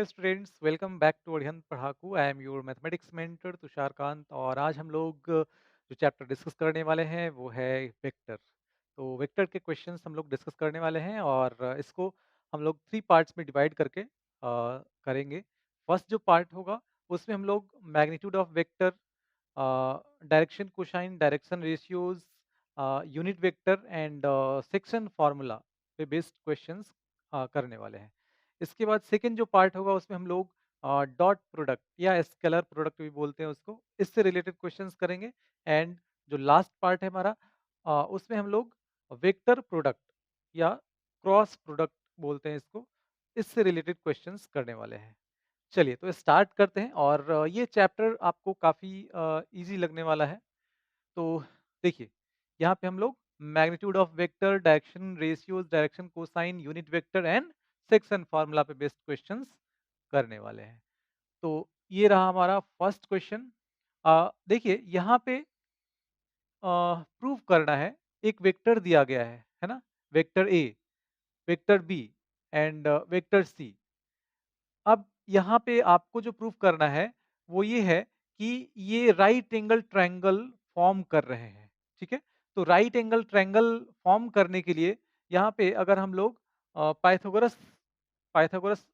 Hello students, welcome back to Arihant Padhaku. I am your mathematics mentor Tushar Kant और आज हम लोग जो चैप्टर डिस्कस करने वाले हैं वो है वेक्टर। तो वेक्टर के क्वेश्चंस हम लोग डिस्कस करने वाले हैं और इसको हम लोग थ्री पार्ट्स में डिवाइड करके करेंगे। फर्स्ट जो पार्ट होगा उसमें हम लोग magnitude of vector, direction cosine, direction ratios, unit vector and section formula पे बेस्ड क्वेश्चंस करने वाले हैं। इसके बाद सेकंड जो पार्ट होगा उसमें हम लोग डॉट प्रोडक्ट या स्केलर प्रोडक्ट भी बोलते हैं उसको, इससे रिलेटेड क्वेश्चंस करेंगे। एंड जो लास्ट पार्ट है हमारा, उसमें हम लोग वेक्टर प्रोडक्ट या क्रॉस प्रोडक्ट बोलते हैं इसको, इससे रिलेटेड क्वेश्चंस करने वाले हैं। चलिए तो स्टार्ट करते हैं और ये चैप्टर आपको काफ़ी इजी लगने वाला है। तो देखिए, यहाँ पे हम लोग magnitude of vector, direction ratios, direction cosine, unit vector and section formula पे बेस्ड क्वेश्चंस करने वाले हैं। तो ये रहा हमारा फर्स्ट क्वेश्चन। देखिए यहाँ पे प्रूव करना है, एक वेक्टर दिया गया है ना? Vector A, vector B and vector C. अब यहाँ पे आपको जो प्रूफ करना है वो ये है कि ये राइट एंगल ट्रायंगल फॉर्म कर रहे हैं। ठीक है? तो राइट एंगल ट्रायंगल फॉर्म करने के लिए यहाँ पे अगर हम लोग पाइथागोरस पाइथागोरस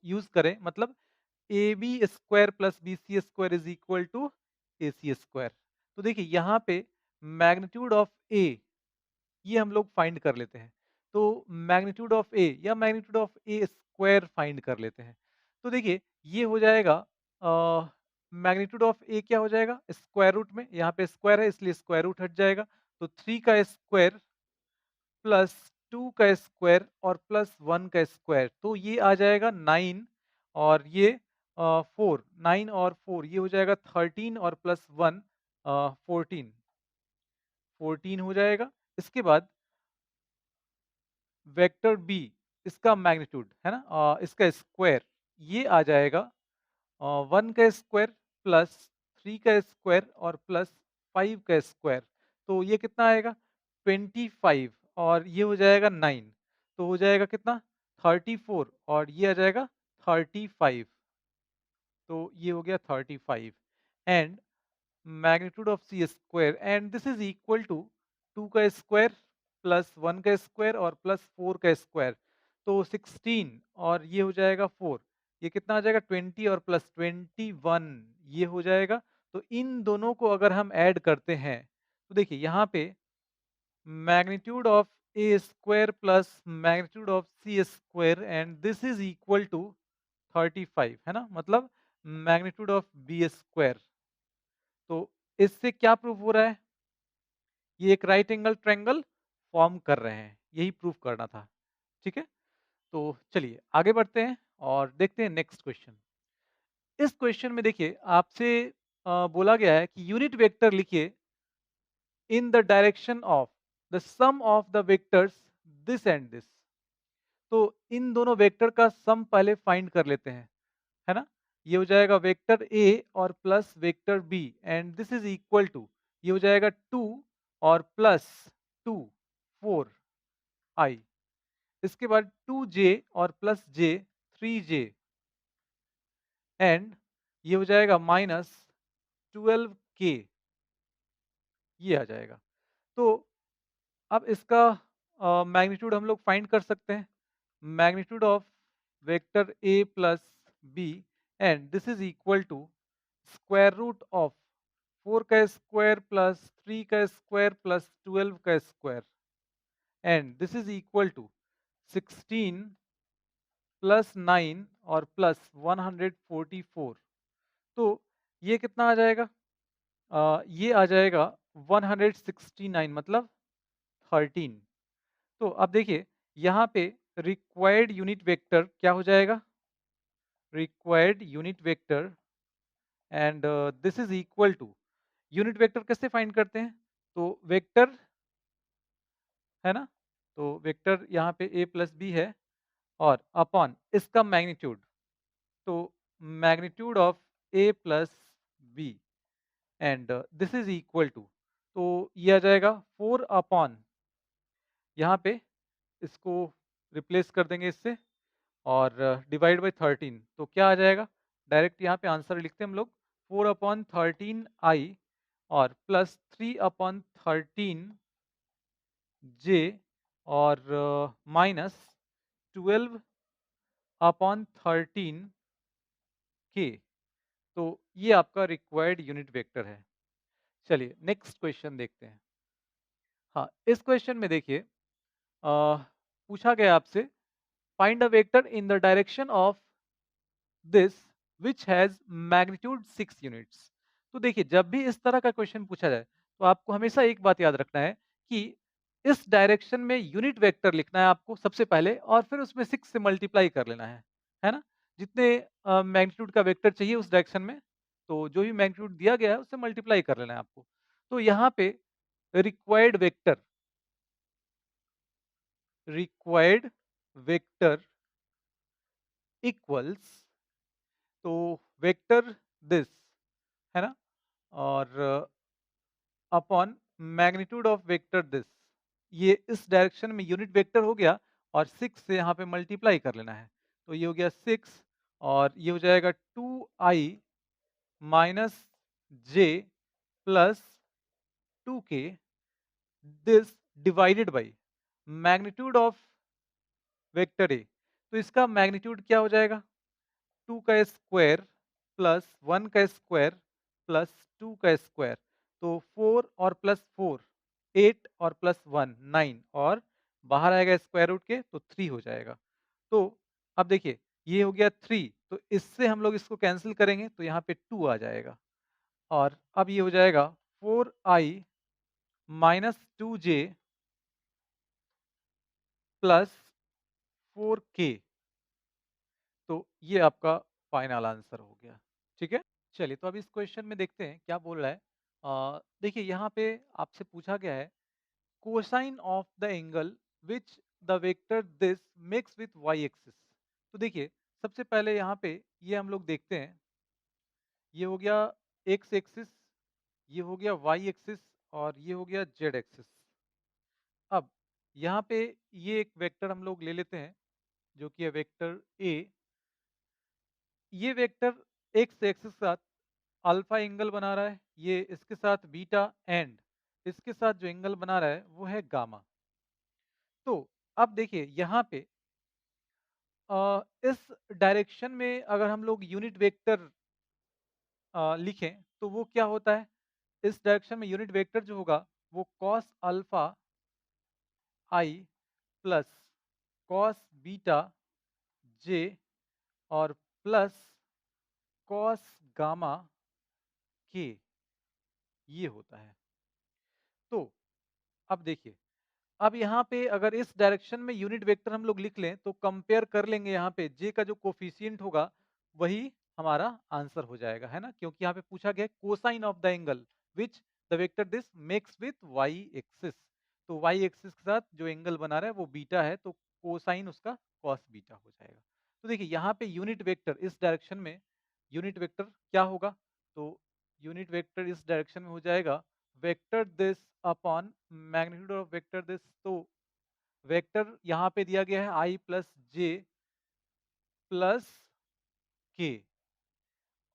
यूज करें, मतलब A B square plus B C square is equal to A C square. तो देखिए यहाँ पे मैग्नीट्यूड ऑफ ए, ये हम लोग फाइंड कर लेते हैं। तो मैग्नीट्यूड ऑफ ए या magnitude of A square find कर लेते हैं। तो देखिए ये हो जाएगा, मैग्नीट्यूड ऑफ ए क्या हो जाएगा स्क्वायर रूट में, यहाँ पे स्क्वायर है इसलिए स्क्वायर रूट हट जाएगा। तो 3 का स्क्वायर प्लस 2 का स्क्वायर और प्लस 1 का स्क्वायर, तो ये आ जाएगा 9। और ये 4, 9 और 4 ये हो जाएगा 13 और प्लस 1 14, 14 हो जाएगा। इसके बाद वेक्टर बी, इसका मैग्नीट्यूड है ना, इसका स्क्वायर ये आ जाएगा 1 का स्क्वायर प्लस 3 का स्क्वायर और प्लस 5 का स्क्वायर। तो ये कितना आएगा 25 और ये हो जाएगा 9, तो हो जाएगा कितना 34 और ये आ जाएगा 35। तो ये हो गया 35 and magnitude of C square and this is equal to 2 का स्क्वायर प्लस 1 का स्क्वायर और प्लस 4 का स्क्वायर। तो 16 और ये हो जाएगा 4, ये कितना आ जाएगा 20 और प्लस 21 ये हो जाएगा। तो इन दोनों को अगर हम ऐड करते हैं तो देखिए यहाँ पे magnitude of A square plus magnitude of C square and this is equal to 35 है ना, मतलब मैग्नीट्यूड ऑफ बी स्क्वायर। तो इससे क्या प्रूफ हो रहा है, ये एक राइट एंगल ट्रायंगल फॉर्म कर रहे हैं, यही प्रूफ करना था। ठीक है? तो चलिए आगे बढ़ते हैं और देखते हैं नेक्स्ट क्वेश्चन। इस क्वेश्चन में देखिए आपसे बोला गया है कि यूनिट वेक्टर लिखिए in the direction of the sum of the vectors this and this. तो इन दोनों वेक्टर का सम पहले फाइंड कर लेते हैं, है ना? ये हो जाएगा वेक्टर ए और plus vector B and this is equal to, ये हो जाएगा 2 और प्लस 2 4 आई। इसके बाद 2j और प्लस जे 3j एंड ये हो जाएगा माइनस 12k, ये आ जाएगा। तो अब इसका मैग्नीट्यूड हम लोग फाइंड कर सकते हैं। Magnitude of vector A plus B and this is equal to square root of 4 का स्क्वायर प्लस 3 का स्क्वायर प्लस 12 का square and this is equal to 16 plus 9 और प्लस 144। तो ये कितना आ जाएगा, ये आ जाएगा 169 मतलब 13। तो अब देखिए यहाँ पे रिक्वायर्ड यूनिट वेक्टर क्या हो जाएगा, required unit vector and this is equal to, unit vector कैसे फाइंड करते हैं, तो वेक्टर है ना, तो वेक्टर यहाँ पे a प्लस बी है और अपॉन इसका मैग्नीट्यूड। तो magnitude of a plus B and this is equal to, तो ये आ जाएगा 4 अपॉन, यहाँ पे इसको रिप्लेस कर देंगे इससे और डिवाइड बाय 13 तो क्या आ जाएगा? डायरेक्ट यहाँ पे आंसर लिखते हैं हम लोग 4/13 i और प्लस 3/13 जे और माइनस 12/13 के। तो ये आपका रिक्वायर्ड यूनिट वेक्टर है। चलिए नेक्स्ट क्वेश्चन देखते हैं। हाँ, इस क्वेश्चन में देखिए पूछा गया आपसे find a vector in the direction of this which has magnitude 6 units. तो देखिए जब भी इस तरह का क्वेश्चन पूछा जाए तो आपको हमेशा एक बात याद रखना है कि इस डायरेक्शन में यूनिट वेक्टर लिखना है आपको सबसे पहले और फिर उसमें 6 से मल्टीप्लाई कर लेना है ना? जितने मैग्नीट्यूड का वेक्टर चाहिए उस डायरेक्शन में, तो जो भी मैग्नीट्यूड दिया गया है उससे मल्टीप्लाई कर लेना है आपको। तो यहाँ पे required vector required vector equals तो वेक्टर दिस है ना? और upon magnitude of vector this, ये इस डायरेक्शन में यूनिट वेक्टर हो गया और 6 से यहाँ पे मल्टीप्लाई कर लेना है। तो ये हो गया 6 और ये हो जाएगा 2i minus J plus 2k this divided by magnitude of vector ए। तो इसका मैग्नीट्यूड क्या हो जाएगा? 2 का स्क्वायर प्लस 1 का स्क्वायर प्लस 2 का स्क्वायर। तो 4 और प्लस 4 8 और प्लस 1 9 और बाहर आएगा स्क्वायर रूट के तो 3 हो जाएगा। तो अब देखिए ये हो गया 3 तो इससे हम लोग इसको कैंसिल करेंगे तो यहाँ पे 2 आ जाएगा और अब ये हो जाएगा 4i minus 2j plus 4k। तो ये आपका फाइनल आंसर हो गया। ठीक है? चलिए तो अब इस क्वेश्चन में देखते हैं क्या बोल रहा है। देखिए यहाँ पे आपसे पूछा गया है cosine of the angle which the vector this makes with Y axis. तो देखिए सबसे पहले यहाँ पे ये हम लोग देखते हैं, ये हो गया एक्स एक्सिस, ये हो गया वाई एक्सिस और ये हो गया जेड एक्सिस। अब यहाँ पे ये एक वेक्टर हम लोग ले लेते हैं जो कि है वेक्टर ए। ये वेक्टर एक्स एक्सिस के साथ अल्फा एंगल बना रहा है, ये इसके साथ बीटा एंड इसके साथ जो एंगल बना रहा है वो है गामा। तो अब देखिए यहाँ पे इस डायरेक्शन में अगर हम लोग यूनिट वेक्टर लिखें तो वो क्या होता है? इस डायरेक्शन में यूनिट वेक्टर जो होगा वो कॉस अल्फा आई प्लस कॉस बीटा जे और प्लस कॉस गामा के, ये होता है। तो अब देखिए अब यहाँ पे अगर इस डायरेक्शन में यूनिट वेक्टर हम लोग लिख लें तो कंपेयर कर लेंगे, यहाँ पे जे का जो कोफिशिएंट होगा वही हमारा आंसर हो जाएगा, है ना? क्योंकि यहाँ पे पूछा गया cosine of the angle which the vector this makes with Y axis. तो वाई एक्सिस के साथ जो एंगल बना रहा है वो बीटा है तो कोसाइन उसका कॉस बीटा हो जाएगा। तो देखिए यहाँ पे यूनिट वेक्टर इस डायरेक्शन में यूनिट वेक्टर क्या होगा? तो यूनिट वेक्टर इस डायरेक्शन में हो जाएगा vector this upon magnitude of vector this. तो वेक्टर यहाँ पे दिया गया है आई प्लस जे प्लस के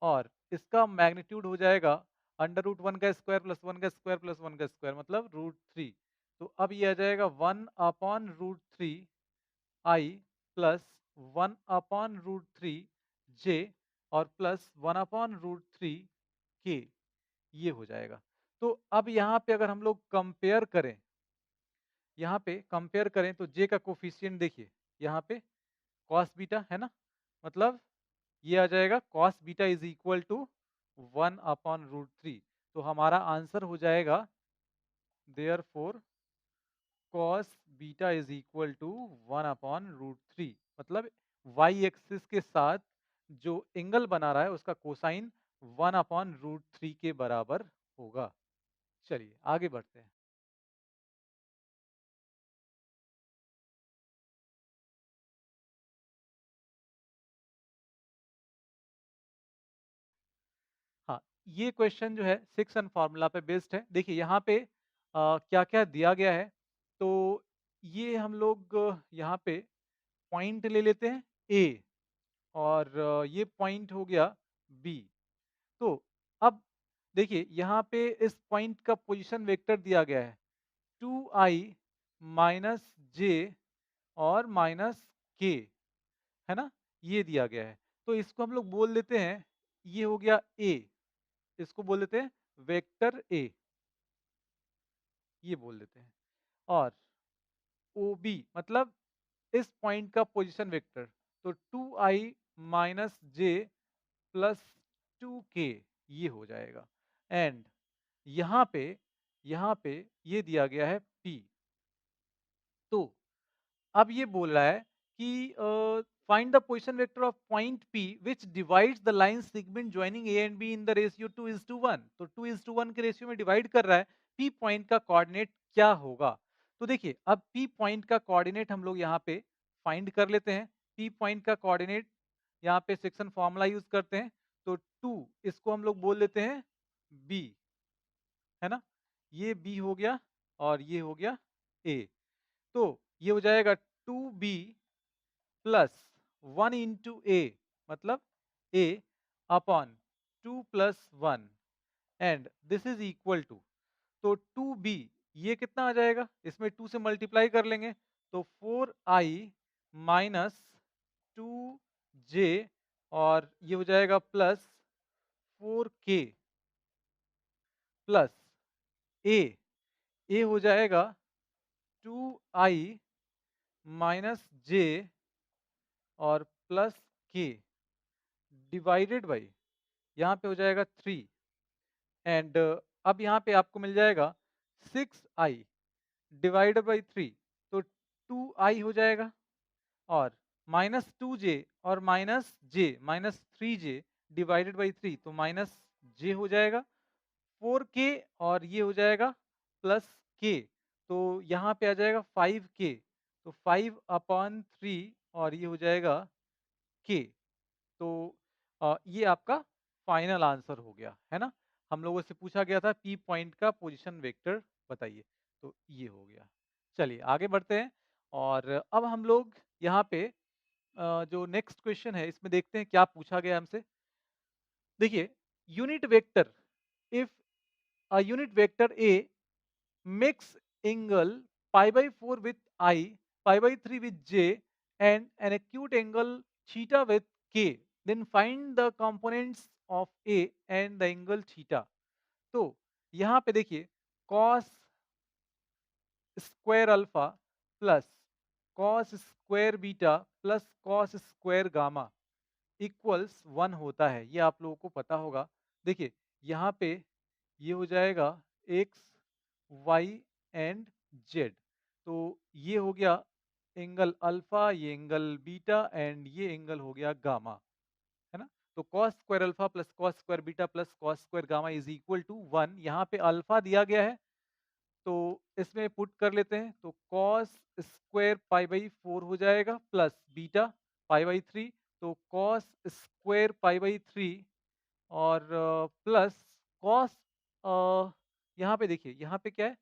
और इसका मैग्नीट्यूड हो जाएगा अंडर रूट 1 का स्क्वायर प्लस 1 का स्क्वायर प्लस 1 का स्क्वायर मतलब रूट 3। तो अब ये आ जाएगा 1 अपॉन रूट 3 आई प्लस 1 अपॉन रूट 3 जे और प्लस 1 अपॉन रूट 3 के, ये हो जाएगा। तो अब यहाँ पे अगर हम लोग कंपेयर करें, यहाँ पे कंपेयर करें तो जे का कोफिशिएंट देखिए यहाँ पे कॉस बीटा है ना, मतलब ये आ जाएगा cos beta is equal to 1 upon root 3। तो हमारा आंसर हो जाएगा therefore cos beta is equal to 1 upon root 3, मतलब वाई एक्सिस के साथ जो एंगल बना रहा है उसका कोसाइन 1 अपॉन रूट 3 के बराबर होगा। चलिए आगे बढ़ते हैं। हाँ, ये क्वेश्चन जो है सेक्शन फार्मूला पे बेस्ड है। देखिए यहाँ पे क्या-क्या दिया गया है, तो ये हम लोग यहाँ पे पॉइंट ले लेते हैं ए और ये पॉइंट हो गया बी। तो अब देखिए यहाँ पे इस पॉइंट का पोजीशन वेक्टर दिया गया है 2i माइनस जे और माइनस के, है ना? ये दिया गया है। तो इसको हम लोग बोल देते हैं, ये हो गया ए, इसको बोल देते हैं वेक्टर ए, ये बोल देते हैं। और ओबी मतलब इस पॉइंट का पोजीशन वेक्टर, तो 2i माइनस जे प्लस 2k ये हो जाएगा। एंड यहाँ पे यहाँ पे ये दिया गया है p। तो अब ये बोल रहा है कि find the position vector of point P which divides the line segment joining A and B in the ratio 2:1। तो 2:1 के रेशियो में डिवाइड कर रहा है, P पॉइंट का कोऑर्डिनेट क्या होगा? तो देखिए अब P पॉइंट का कोऑर्डिनेट हम लोग यहाँ पे फाइंड कर लेते हैं। P पॉइंट का कोऑर्डिनेट यहाँ पे सेक्शन फॉर्मूला यूज करते हैं। तो 2 इसको हम लोग बोल देते हैं B, है ना? ये B हो गया और ये हो गया A। तो ये हो जाएगा 2B प्लस 1 इंटू ए मतलब a upon 2 plus 1 and this is equal to, तो 2b ये कितना आ जाएगा, इसमें 2 से मल्टीप्लाई कर लेंगे तो 4i माइनस 2j और ये हो जाएगा प्लस 4k प्लस ए, ए हो जाएगा 2i माइनस जे और प्लस के डिवाइडेड बाई यहाँ पे हो जाएगा 3 एंड अब यहाँ पे आपको मिल जाएगा 6i डिवाइडेड बाई 3, तो 2i हो जाएगा और माइनस 2j और माइनस 3j डिवाइडेड बाई 3, तो माइनस j हो जाएगा 4k और ये हो जाएगा प्लस k, तो यहाँ पे आ जाएगा 5k, तो 5 अपॉन 3 और ये हो जाएगा k। तो ये आपका फाइनल आंसर हो गया, है ना? हम लोगों से पूछा गया था पी पॉइंट का पोजीशन वेक्टर बताइए, तो ये हो गया। चलिए आगे बढ़ते हैं और अब हम लोग यहाँ पे जो नेक्स्ट क्वेश्चन है इसमें देखते हैं क्या पूछा गया हमसे। देखिए unit vector, if a unit vector A makes angle pi by 4 with I, pi by 3 with J, and an acute angle theta with K. Then find the components of A and the angle theta. तो यहाँ पे देखिए cos square alpha plus cos square beta plus cos square gamma equals 1 होता है, ये आप लोगों को पता होगा। देखिए यहाँ पे ये हो जाएगा x y एंड z, तो ये हो गया एंगल अल्फा, ये एंगल बीटा एंड ये एंगल हो गया गामा, है ना? तो cos square alpha plus cos square beta plus cos square gamma is equal to 1। यहाँ पे अल्फा दिया गया है तो इसमें पुट कर लेते हैं, तो cos स्क्वायर पाई बाई 4 हो जाएगा प्लस बीटा पाई बाई 3, तो cos स्क्वायर पाई बाई 3 और प्लस कॉस, यहाँ पे देखिए यहाँ पे क्या है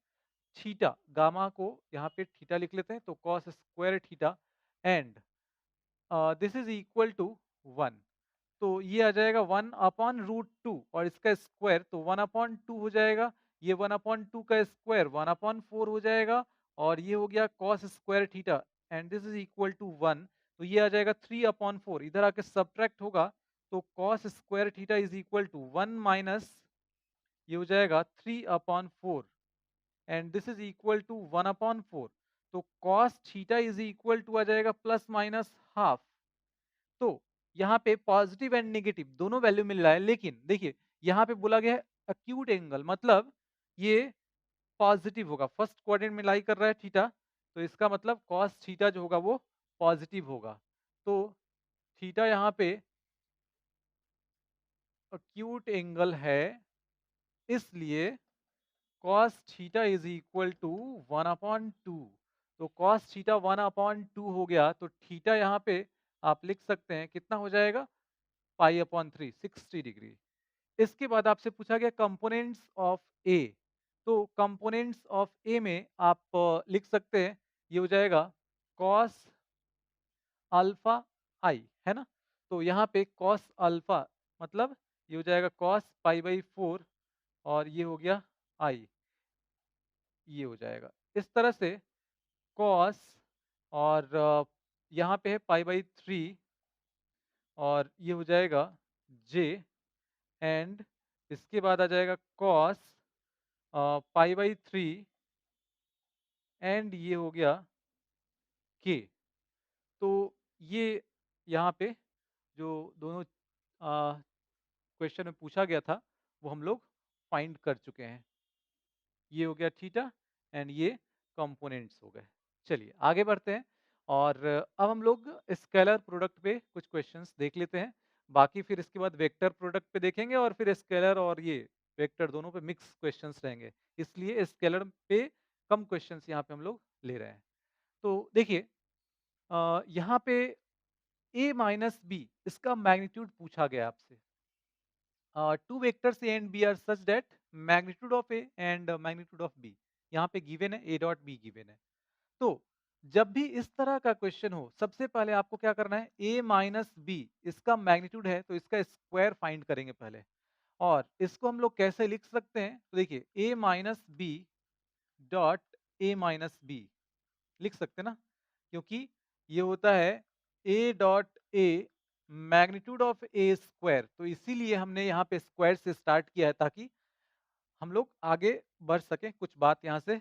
थीटा, गामा को यहाँ पे थीटा लिख लेते हैं, तो cos square theta and this is equal to 1। तो ये आ जाएगा 1/√2 और इसका स्क्वायर तो 1/2 हो जाएगा, ये 1/2 का स्क्वायर 1/4 हो जाएगा और ये हो गया cos square theta and this is equal to 1, तो ये आ जाएगा 3/4, इधर आके सब्ट्रैक्ट होगा तो cos square theta is equal to 1 minus ये हो जाएगा 3/4 and this is equal to 1/4, तो cos theta is equal to आ जाएगा प्लस माइनस हाफ। तो यहाँ पे पॉजिटिव एंड नेगेटिव दोनों वैल्यू मिल रहा है, लेकिन देखिए यहाँ पे बोला गया है अक्यूट एंगल, मतलब ये पॉजिटिव होगा, फर्स्ट क्वाड्रेंट में लाई कर रहा है थीटा, तो इसका मतलब कॉस थीटा जो होगा वो पॉजिटिव होगा। तो थीटा यहाँ पे अक्यूट एंगल है, इसलिए cos theta is equal to 1/2। तो cos थीटा 1/2 हो गया, तो थीटा यहाँ पे आप लिख सकते हैं कितना हो जाएगा पाई/3 60 डिग्री। इसके बाद आपसे पूछा गया कंपोनेंट्स ऑफ ए, तो कंपोनेंट्स ऑफ ए में आप लिख सकते हैं ये हो जाएगा cos अल्फा आई, है ना? तो यहाँ पे कॉस अल्फा मतलब ये हो जाएगा कॉस पाई बाई 4 और ये हो गया आई, ये हो जाएगा। इस तरह से कॉस और यहाँ पे है पाई बाई 3 और ये हो जाएगा जे एंड इसके बाद आ जाएगा कॉस पाई बाई 3 एंड ये हो गया के। तो ये यहाँ पे जो दोनों क्वेश्चन में पूछा गया था वो हम लोग फाइंड कर चुके हैं। ये हो गया थीटा एंड ये कंपोनेंट्स हो गए। चलिए आगे बढ़ते हैं और अब हम लोग स्केलर प्रोडक्ट पे कुछ क्वेश्चंस देख लेते हैं। बाकी फिर इसके बाद वेक्टर प्रोडक्ट पे देखेंगे और फिर स्केलर और ये वेक्टर दोनों पे मिक्स क्वेश्चंस रहेंगे। इसलिए स्केलर पे कम क्वेश्चंस यहाँ पे हम लोग ले रहे हैं। तो देखिए यहाँ पे a माइनस बी इसका मैग्नीट्यूड पूछा गया आपसे। Two vectors A and B are such that magnitude of A and magnitude of B यहाँ पे गिवन है, ए डॉट बी गिवन है। तो जब भी इस तरह का क्वेश्चन हो सबसे पहले आपको क्या करना है, a माइनस बी इसका मैग्नीट्यूड है तो इसका स्क्वायर फाइंड करेंगे पहले। और इसको हम लोग कैसे लिख सकते हैं, तो देखिए a minus B dot A minus B लिख सकते हैं ना, क्योंकि ये होता है a dot A magnitude of A square, तो इसीलिए हमने यहाँ पे स्क्वायर से स्टार्ट किया है ताकि हम लोग आगे बढ़ सकें, कुछ बात यहाँ से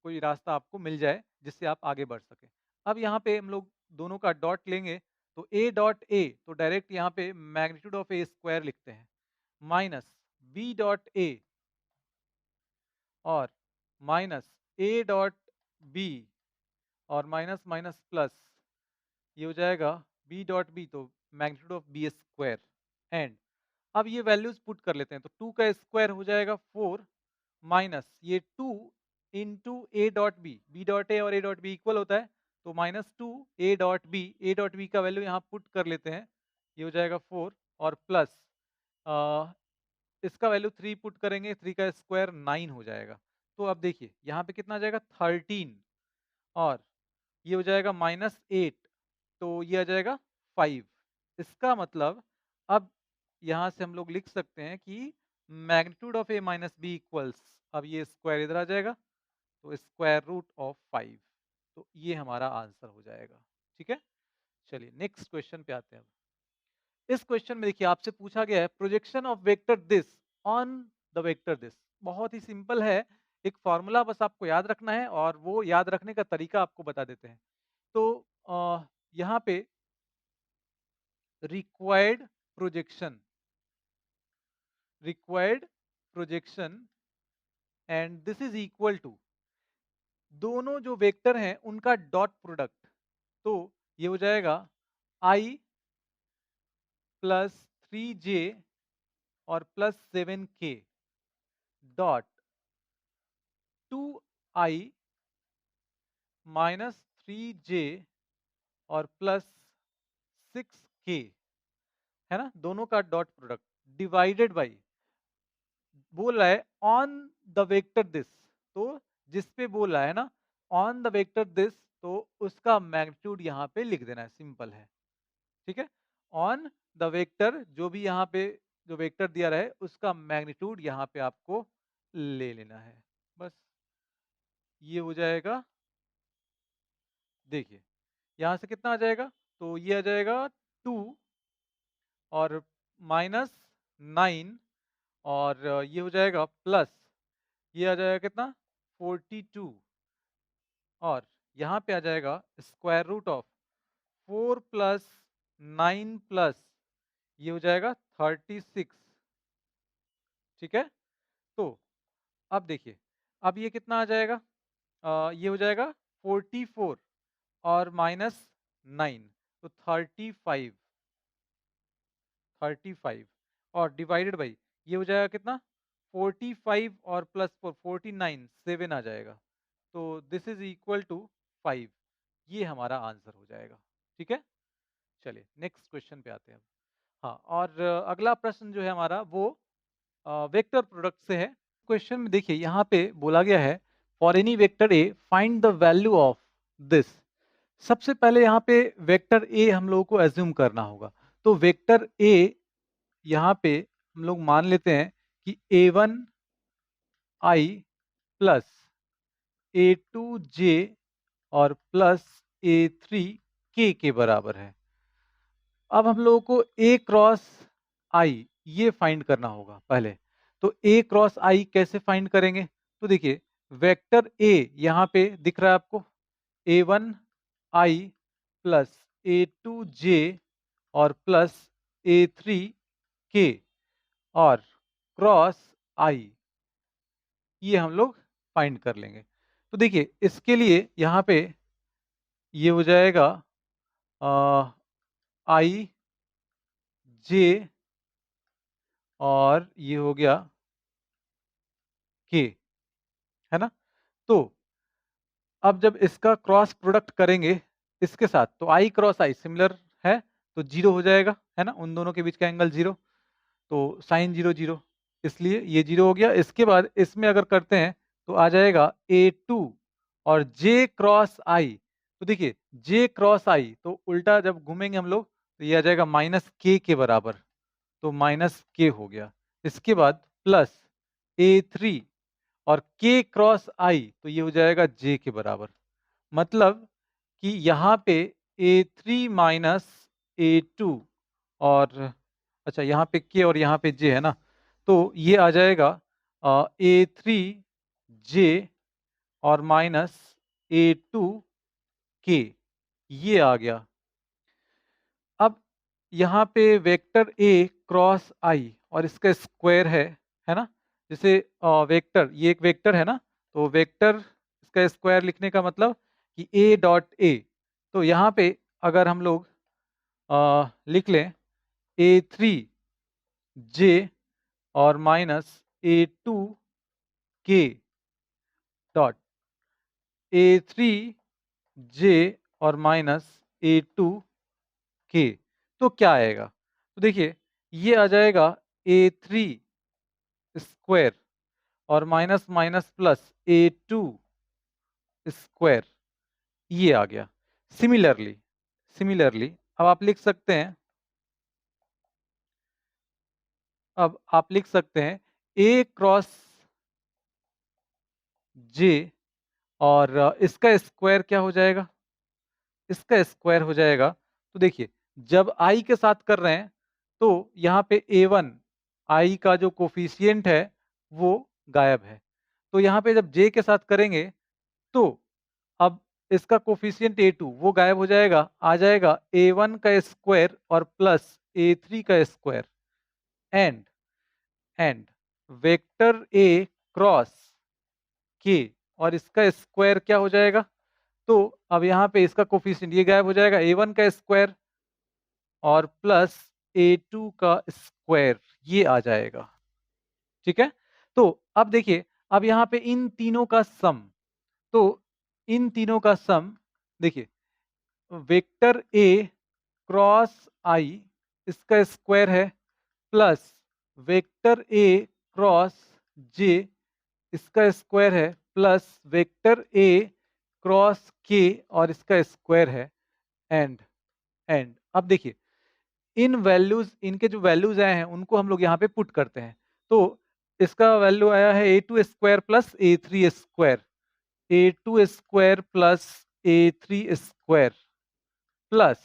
कोई रास्ता आपको मिल जाए जिससे आप आगे बढ़ सकें। अब यहाँ पे हम लोग दोनों का डॉट लेंगे तो a डॉट ए तो डायरेक्ट यहाँ पे मैग्नीट्यूड ऑफ ए स्क्वायर लिखते हैं माइनस b डॉट ए और माइनस a डॉट बी और माइनस माइनस प्लस ये हो जाएगा b डॉट बी तो magnitude of B square and अब ये वैल्यूज पुट कर लेते हैं तो 2 का स्क्वायर हो जाएगा 4 माइनस ये 2 into A dot B, B dot A और ए डॉट बी इक्वल होता है तो माइनस 2 ए डॉट बी का वैल्यू यहाँ पुट कर लेते हैं, ये हो जाएगा 4 और प्लस इसका वैल्यू 3 पुट करेंगे, 3 का स्क्वायर 9 हो जाएगा। तो अब देखिए यहाँ पे कितना आ जाएगा 13 और ये हो जाएगा माइनस 8 तो ये आ जाएगा 5। इसका मतलब अब यहाँ से हम लोग लिख सकते हैं कि magnitude of A minus B equals, अब ये स्क्वायर इधर आ जाएगा तो स्क्वायर रूट ऑफ 5, तो ये हमारा आंसर हो जाएगा। ठीक है, चलिए नेक्स्ट क्वेश्चन पे आते हैं। इस क्वेश्चन में देखिए आपसे पूछा गया है projection of vector this on the vector this. बहुत ही सिंपल है, एक फॉर्मूला बस आपको याद रखना है और वो याद रखने का तरीका आपको बता देते हैं। तो यहाँ पे required projection, required projection and this is equal to दोनों जो वेक्टर हैं उनका डॉट प्रोडक्ट, तो ये हो जाएगा i प्लस 3j और plus 7k dot 2i minus 3j और प्लस 6k, है ना, दोनों का डॉट प्रोडक्ट डिवाइडेड बाई बोल रहा है ऑन द वेक्टर दिस, तो जिस पे बोल रहा है ना ऑन द वेक्टर दिस तो उसका मैग्नीट्यूड यहाँ पे लिख देना है, सिंपल है। ठीक है, ऑन द वेक्टर जो भी यहाँ पे जो वेक्टर दिया रहे उसका मैग्नीट्यूड यहाँ पे आपको ले लेना है, बस ये हो जाएगा। देखिए यहाँ से कितना आ जाएगा, तो ये आ जाएगा 2 और माइनस 9 और ये हो जाएगा प्लस ये आ जाएगा कितना 42 और यहाँ पे आ जाएगा square root of 4 plus 9 plus ये हो जाएगा 36। ठीक है, तो अब देखिए अब ये कितना आ जाएगा, ये हो जाएगा 44 और माइनस 9 तो 35, 35 और डिवाइडेड बाई ये हो जाएगा कितना 45 और प्लस 4 49 7 आ जाएगा, तो दिस इज इक्वल टू 5, ये हमारा आंसर हो जाएगा। ठीक है, चलिए नेक्स्ट क्वेश्चन पे आते हैं अब। हाँ, और अगला प्रश्न जो है हमारा वो वेक्टर प्रोडक्ट से है। क्वेश्चन में देखिए यहाँ पे बोला गया है for any vector A find the value of this, सबसे पहले यहाँ पे वेक्टर ए हम लोगों को एज्यूम करना होगा। तो वेक्टर ए यहाँ पे हम लोग मान लेते हैं कि A1 I plus A2 J और प्लस A3 K के बराबर है। अब हम लोगों को A क्रॉस आई ये फाइंड करना होगा पहले। तो A क्रॉस आई कैसे फाइंड करेंगे? तो देखिए वेक्टर A यहाँ पे दिख रहा है आपको, A1 I plus A2 J और प्लस A3 K और क्रॉस आई ये हम लोग फाइंड कर लेंगे। तो देखिए इसके लिए यहाँ पे ये हो जाएगा आई जे और ये हो गया के, है ना? तो अब जब इसका क्रॉस प्रोडक्ट करेंगे इसके साथ, तो आई क्रॉस आई सिमिलर है, तो जीरो हो जाएगा, है ना? उन दोनों के बीच का एंगल जीरो, तो साइन जीरो जीरो, इसलिए ये जीरो हो गया। इसके बाद इसमें अगर करते हैं तो आ जाएगा A2 और J क्रॉस आई। तो देखिए J क्रॉस आई तो उल्टा जब घूमेंगे हम लोग तो ये आ जाएगा माइनस के बराबर, तो माइनस के हो गया। इसके बाद प्लस A3 और K क्रॉस आई तो ये हो जाएगा J के बराबर। मतलब कि यहाँ पे A3 माइनस A2 और अच्छा यहाँ पे K और यहाँ पे J है ना, तो ये आ जाएगा A3 J और माइनस A2 K, ये आ गया। अब यहाँ पे वेक्टर A क्रॉस आई और इसका स्क्वायर है ना? जैसे वेक्टर ये एक वेक्टर है ना, तो वेक्टर इसका स्क्वायर लिखने का मतलब कि A डॉट A। तो यहाँ पे अगर हम लोग लिख लें A3 J और minus A2 K dot A3 J और माइनस A2 K, तो क्या आएगा? तो देखिए ये आ जाएगा A3 स्क्वायर और minus minus plus A2 square, ये आ गया। सिमिलरली सिमिलरली अब आप लिख सकते हैं, अब आप लिख सकते हैं A क्रॉस J और इसका स्क्वायर क्या हो जाएगा? इसका स्क्वायर हो जाएगा, तो देखिए जब i के साथ कर रहे हैं तो यहाँ पे A1 i का जो कोफिशिएंट है वो गायब है। तो यहाँ पे जब j के साथ करेंगे तो अब इसका कोफिशिएंट A2 वो गायब हो जाएगा, आ जाएगा A1 का स्क्वायर और प्लस A3 का square and and vector A cross K और इसका स्क्वायर क्या हो जाएगा? तो अब यहाँ पे इसका कोफिशिएंट ये गायब हो जाएगा, A1 का स्क्वायर और प्लस A2 का स्क्वायर, ये आ जाएगा। ठीक है? तो अब देखिए अब यहाँ पे इन तीनों का सम, तो इन तीनों का सम देखिए वेक्टर A क्रॉस I इसका स्क्वायर है plus vector A cross J इसका स्क्वायर है plus vector A cross K और इसका स्क्वायर है एंड अब देखिए इन वैल्यूज इनके जो वैल्यूज आए हैं उनको हम लोग यहाँ पे पुट करते हैं। तो इसका वैल्यू आया है A2 square plus A3 square, A2 square plus A3 square plus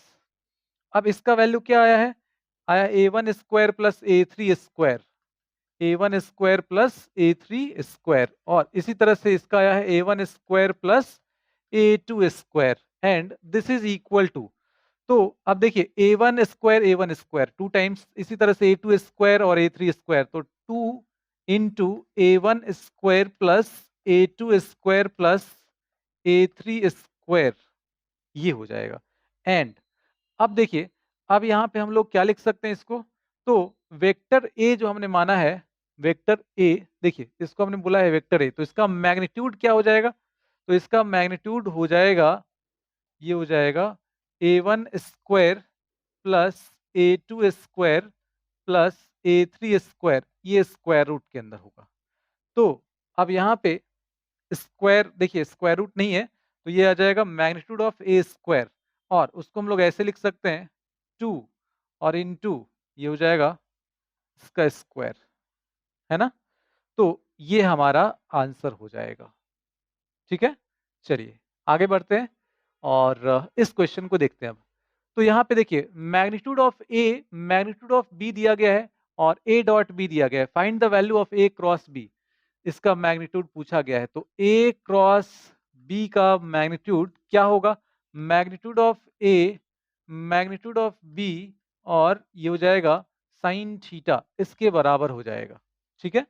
अब इसका वैल्यू क्या आया है? आया A1 square plus A3 square, A1 square plus A3 square और इसी तरह से इसका आया है A1 square plus A2 square and this is equal to, तो अब देखिए A1 स्क्वायर टू टाइम्स, इसी तरह से A2 स्क्वायर और A3 स्क्वायर, तो 2 into A1 square plus A2 square plus A3 square, ये हो जाएगा। एंड अब देखिए अब यहाँ पे हम लोग क्या लिख सकते हैं इसको? तो वेक्टर ए जो हमने माना है, वेक्टर ए देखिए इसको हमने बोला है वेक्टर ए, तो इसका मैग्नीट्यूड क्या हो जाएगा? तो इसका मैग्नीट्यूड हो जाएगा, ये हो जाएगा A1 square plus A2 square plus A3 square, ये स्क्वायर रूट के अंदर होगा। तो अब यहाँ पे स्क्वायर देखिए स्क्वायर रूट नहीं है, तो ये आ जाएगा मैग्नीट्यूड ऑफ ए स्क्वायर, और उसको हम लोग ऐसे लिख सकते हैं 2 और इनटू ये हो जाएगा इसका स्क्वायर, है ना? तो ये हमारा आंसर हो जाएगा। ठीक है? चलिए आगे बढ़ते हैं और इस क्वेश्चन को देखते हैं अब। तो यहाँ पे देखिए magnitude of A, magnitude of B दिया गया है और ए डॉट बी दिया गया है। Find the value of A cross B, इसका मैग्नीट्यूड पूछा गया है। तो ए क्रॉस बी का मैग्नीट्यूड क्या होगा? Magnitude of A, magnitude of B, और ये हो जाएगा साइन थीटा, इसके बराबर हो जाएगा। ठीक है?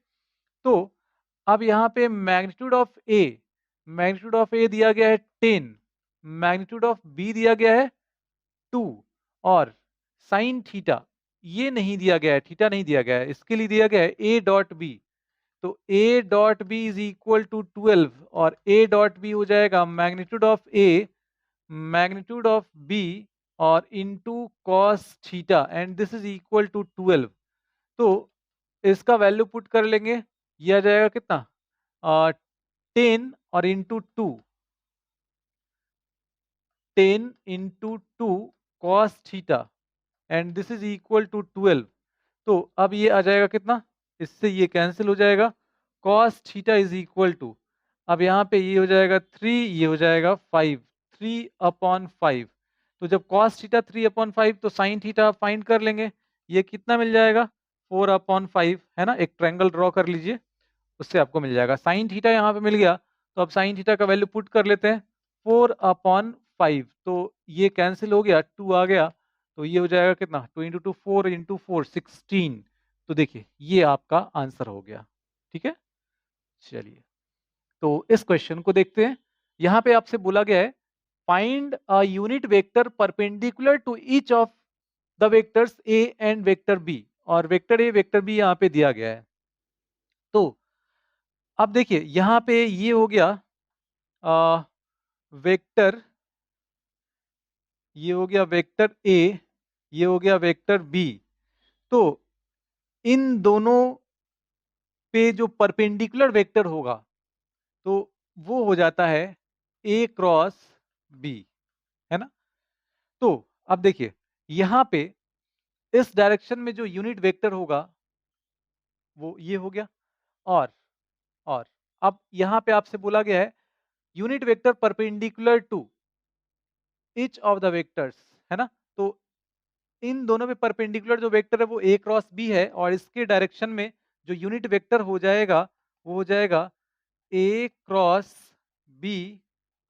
तो अब यहाँ पे मैग्नीट्यूड ऑफ ए दिया गया है 10, मैग्नीट्यूड ऑफ बी दिया गया है 2, और साइन थीटा ये नहीं दिया गया है, थीटा नहीं दिया गया है, इसके लिए दिया गया है ए डॉट बी। तो a dot b is equal to 12, और ए डॉट बी हो जाएगा magnitude of A, magnitude of B, और into cos theta, and this is equal to 12। तो इसका वैल्यू पुट कर लेंगे, ये आ जाएगा कितना? 10 और into 2, 10 into 2 cos theta, and this is equal to 12। तो अब ये आ जाएगा कितना? इससे ये कैंसिल हो जाएगा, cos theta is equal to, अब यहाँ पे ये हो जाएगा 3, ये हो जाएगा 5, 3 अपॉन 5। तो जब कॉस थीटा 3 अपॉन 5, तो साइन थीटा फाइंड कर लेंगे, ये कितना मिल जाएगा? 4 अपॉन 5, है ना? एक ट्रायंगल ड्रॉ कर लीजिए, उससे आपको मिल जाएगा। साइन थीटा यहाँ पे मिल गया, तो अब साइन थीटा का वैल्यू पुट कर लेते हैं, 4 अपॉन 5, तो ये कैंसिल हो गया, 2 आ गया, तो ये हो जाएगा कितना? 2 इंटू 2 4 इंटू 4 16। तो देखिए ये आपका आंसर हो गया। ठीक है? चलिए तो इस क्वेश्चन को देखते हैं। यहाँ पे आपसे बोला गया है find a unit vector perpendicular to each of the vectors A and vector B, और वेक्टर ए वेक्टर बी यहाँ पे दिया गया है। तो अब देखिए यहाँ पे ये हो गया वेक्टर, ये हो गया वेक्टर ए, ये हो गया वेक्टर बी। तो इन दोनों पे जो परपेंडिकुलर वेक्टर होगा, तो वो हो जाता है ए क्रॉस बी, है ना? तो अब देखिए यहाँ पे इस डायरेक्शन में जो यूनिट वेक्टर होगा वो ये हो गया, और और अब यहाँ पे आपसे बोला गया है unit vector perpendicular to each of the vectors, है ना? तो इन दोनों पे परपेंडिकुलर जो वेक्टर है वो ए क्रॉस बी है, और इसके डायरेक्शन में जो यूनिट वेक्टर हो जाएगा वो हो जाएगा ए cross B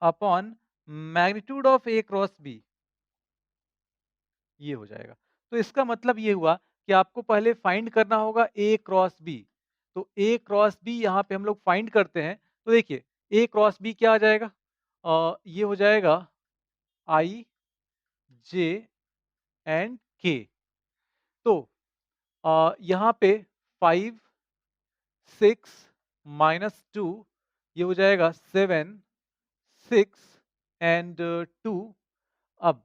upon magnitude of A cross b, ये हो जाएगा। तो इसका मतलब ये हुआ कि आपको पहले फाइंड करना होगा ए क्रॉस बी। तो ए क्रॉस बी यहाँ पे हम लोग फाइंड करते हैं। तो देखिए ए क्रॉस बी क्या आ जाएगा? ये हो जाएगा आई जे एंड के। तो यहाँ पे 5 6 माइनस 2, ये हो जाएगा 7 6 एंड 2। अब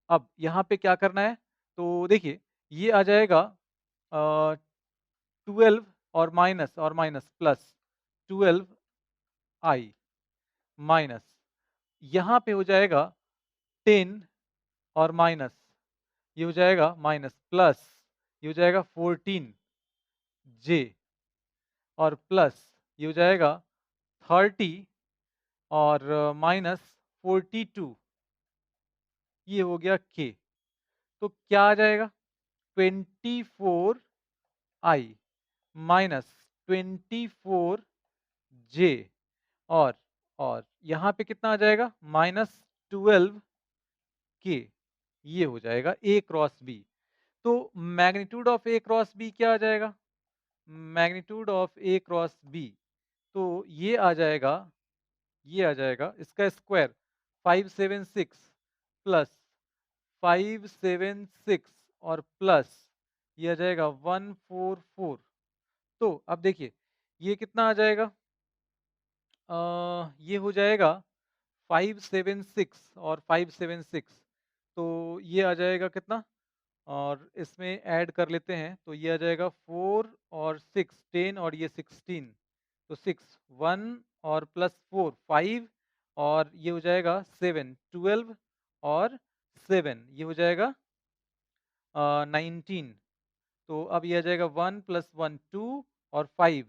अब यहाँ पे क्या करना है? तो देखिए ये आ जाएगा 12 और माइनस प्लस 12 आई माइनस, यहाँ पे हो जाएगा 10 और माइनस, ये हो जाएगा माइनस प्लस, ये हो जाएगा 14 जे, और प्लस ये हो जाएगा 30 और माइनस 42, ये हो गया के। तो क्या आ जाएगा? 24 आई माइनस 24 जे, और और यहाँ पे कितना आ जाएगा? माइनस 12 के, ये हो जाएगा ए क्रॉस बी। तो magnitude of A cross B क्या आ जाएगा? Magnitude of A cross B, तो ये आ जाएगा इसका स्क्वायर 576 प्लस 576 और प्लस ये आ जाएगा 144। तो अब देखिए ये कितना आ जाएगा? ये हो जाएगा 576 और 576, तो ये आ जाएगा कितना? और इसमें ऐड कर लेते हैं, तो ये आ जाएगा 4 और 6 10 और ये 16, तो 6 1 और प्लस 4 5 और ये हो जाएगा 7, 12 और 7 ये हो जाएगा 19। तो अब ये आ जाएगा 1 + 1 2 और 5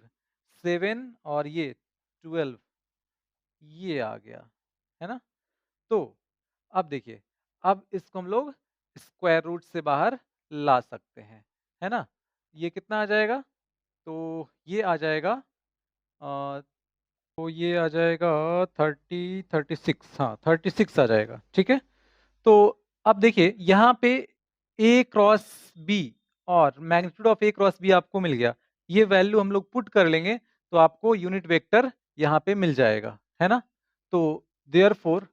7 और ये 12 ये आ गया, है ना? तो अब देखिए, अब इसको हम लोग स्क्वायर रूट से बाहर ला सकते हैं, है ना? ये कितना आ जाएगा? तो ये आ जाएगा अ, तो ये आ जाएगा 30 36, हाँ 36 आ जाएगा, ठीक है? तो अब देखिए यहाँ पे A क्रॉस B और magnitude of A cross B आपको मिल गया। ये वैल्यू हम लोग पुट कर लेंगे तो आपको यूनिट वेक्टर यहाँ पे मिल जाएगा, है ना? तो देयरफॉर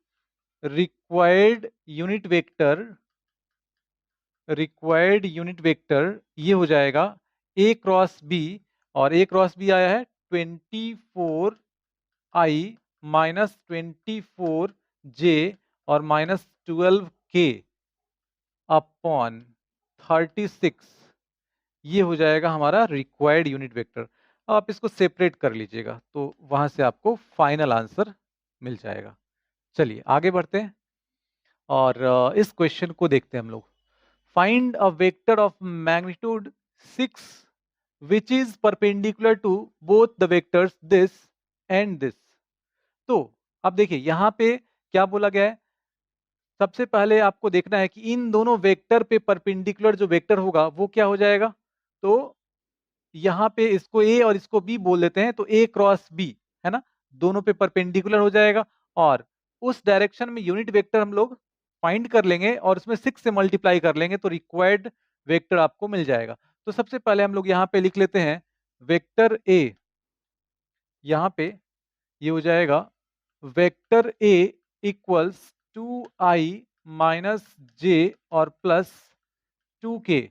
रिक्वायर्ड यूनिट वेक्टर ये हो जाएगा A क्रॉस B और A क्रॉस B आया है 24I माइनस 24J और माइनस 12K अपॉन 36 ये हो जाएगा हमारा रिक्वायर्ड यूनिट वेक्टर। आप इसको सेपरेट कर लीजिएगा तो वहां से आपको फाइनल आंसर मिल जाएगा। चलिए आगे बढ़ते हैं और इस क्वेश्चन को देखते हैं हम लोग। Find a vector of magnitude 6 which is perpendicular to both the vectors this and this. तो अब देखिए यहाँ पे क्या बोला गया है, सबसे पहले आपको देखना है कि इन दोनों वेक्टर पे परपेंडिकुलर जो वेक्टर होगा वो क्या हो जाएगा। तो यहाँ पे इसको ए और इसको बी बोल देते हैं, तो ए क्रॉस बी, है ना? दोनों पे परपेंडिकुलर हो जाएगा और उस डायरेक्शन में यूनिट वेक्टर हम लोग फाइंड कर लेंगे और उसमें 6 से मल्टीप्लाई कर लेंगे तो रिक्वायर्ड वेक्टर आपको मिल जाएगा। तो सबसे पहले हम लोग यहाँ पे लिख लेते हैं वेक्टर ए। यहाँ पे ये हो जाएगा वेक्टर ए इक्वल्स 2i माइनस जे और प्लस 2k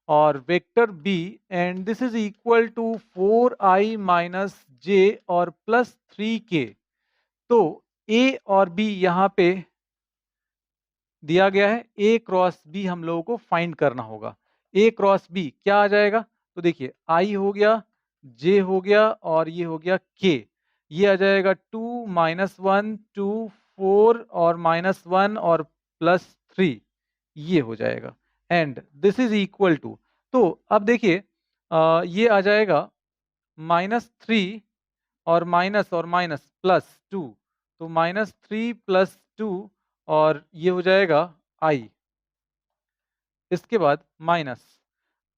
और vector B and this is equal to 4i minus j और प्लस 3k। तो ए और बी यहाँ पे दिया गया है, ए क्रॉस बी हम लोगों को फाइंड करना होगा। ए क्रॉस बी क्या आ जाएगा? तो देखिए आई हो गया, जे हो गया और ये हो गया के। ये आ जाएगा 2 माइनस 1 2 4 और माइनस 1 और प्लस 3 ये हो जाएगा and this is equal to. तो अब देखिए ये आ जाएगा -3 और माइनस प्लस 2, तो -3 + 2 और ये हो जाएगा आई। इसके बाद माइनस,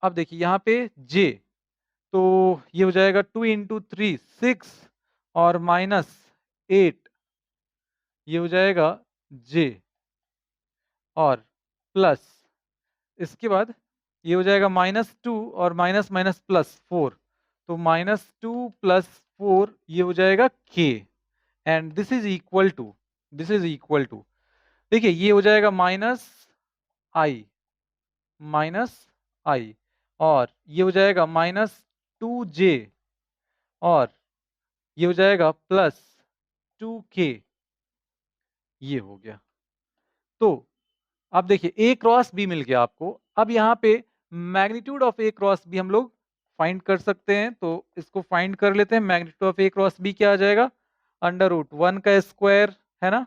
अब देखिए यहाँ पे जे, तो ये हो जाएगा 2 × 3 6 और माइनस 8 ये हो जाएगा जे और प्लस, इसके बाद ये हो जाएगा -2 और माइनस माइनस प्लस 4, तो -2 + 4 ये हो जाएगा के and this is equal to देखिए ये हो जाएगा आई माइनस आई और ये हो जाएगा -2j और ये हो जाएगा +2k ये हो गया। तो अब देखिए ए क्रॉस बी मिल गया आपको। अब यहाँ पे magnitude of A cross B हम लोग फाइंड कर सकते हैं, तो इसको फाइंड कर लेते हैं। Magnitude of A cross B क्या आ जाएगा? √1 का स्क्वायर, है ना,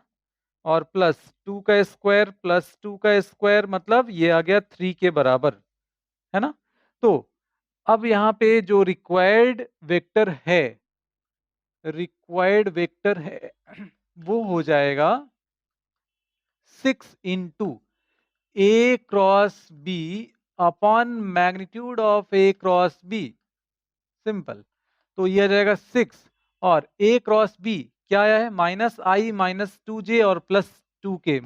और +2 का स्क्वायर +2 का स्क्वायर मतलब ये आ गया 3 के बराबर, है ना? तो अब यहाँ पे जो रिक्वायर्ड वेक्टर है वो हो जाएगा 6 into A cross B upon magnitude of A cross B, simple. तो ये आ जाएगा 6 और ए क्रॉस बी क्या आया है? -i माइनस 2j और +2k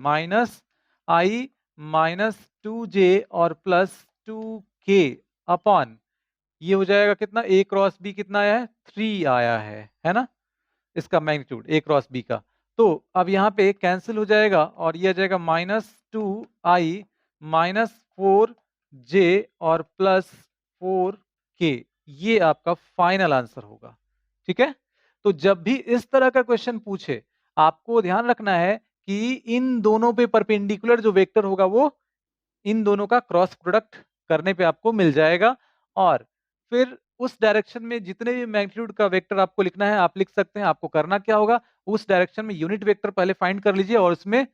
-i माइनस 2j और +2k अपॉन ये हो जाएगा कितना? ए क्रॉस बी कितना आया है? 3 आया है ना? इसका मैग्नीट्यूड ए क्रॉस बी का। तो अब यहाँ पे कैंसिल हो जाएगा और ये आ जाएगा -2i माइनस 4j और +4k ये आपका फाइनल आंसर होगा, ठीक है? तो जब भी इस तरह का क्वेश्चन पूछे आपको ध्यान रखना है कि इन दोनों पे परपेंडिकुलर जो वेक्टर होगा वो इन दोनों का क्रॉस प्रोडक्ट करने पे आपको मिल जाएगा और फिर उस डायरेक्शन में जितने भी मैग्नीट्यूड का वेक्टर आपको लिखना है आप लिख सकते हैं। आपको करना क्या होगा? उस डायरेक्शन में यूनिट वेक्टर पहले फाइंड कर लीजिए और उसमें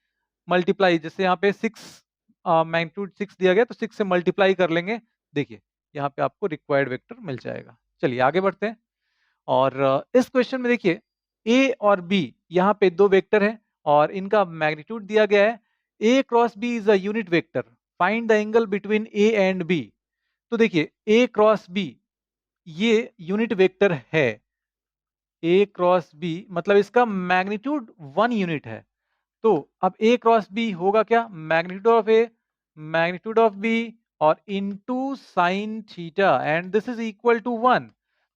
मल्टीप्लाई, जैसे यहाँ पे 6 मैग्नीट्यूड 6 दिया गया तो 6 से मल्टीप्लाई कर लेंगे। देखिए यहाँ पे आपको रिक्वायर्ड वेक्टर मिल जाएगा। चलिए आगे बढ़ते हैं। और इस क्वेश्चन में देखिए ए और बी यहाँ पे दो वेक्टर हैं और इनका मैग्नीट्यूड दिया गया है। A cross b is a unit vector, find the angle between A and B. तो देखिए ए क्रॉस बी ये यूनिट वेक्टर है। ए क्रॉस बी मतलब इसका मैग्नीट्यूड 1 यूनिट है। तो अब ए क्रॉस बी होगा क्या, magnitude of A magnitude of B और into sine theta and this is equal to 1।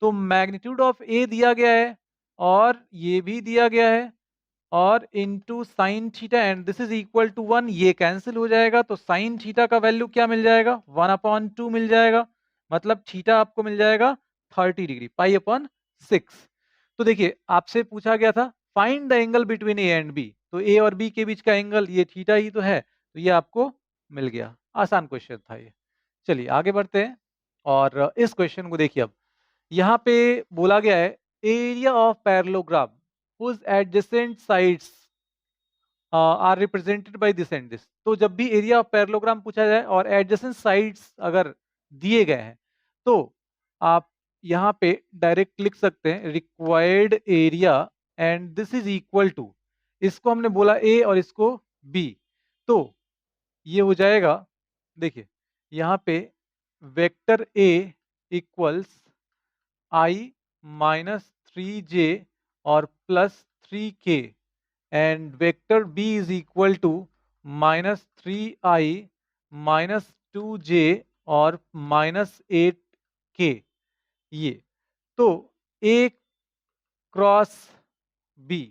तो मैग्नीट्यूड ऑफ ए दिया गया है और ये भी दिया गया है और into sine theta and this is equal to 1, ये कैंसिल हो जाएगा तो साइन थीटा का वैल्यू क्या मिल जाएगा, 1/2 मिल जाएगा। मतलब थीटा आपको मिल जाएगा 30 डिग्री, पाई अपॉन 6। तो देखिए आपसे पूछा गया था find the angle between A and B, तो ए और बी के बीच का एंगल ये थीटा ही तो है, तो ये आपको मिल गया। आसान क्वेश्चन था ये। चलिए आगे बढ़ते हैं और इस क्वेश्चन को देखिए। अब यहाँ पे बोला गया है area of parallelogram whose adjacent sides are represented by this and this. तो जब भी एरिया ऑफ पैरेललोग्राम पूछा जाए और एडजेसेंट साइड्स अगर दिए गए हैं तो आप यहाँ पे डायरेक्ट लिख सकते हैं required area and this is equal to, इसको हमने बोला ए और इसको बी, तो ये हो जाएगा। देखिए यहाँ पे vector A equals I minus 3j और plus 3k and vector b is equal to -3i -2j और -8k। ये तो a क्रॉस b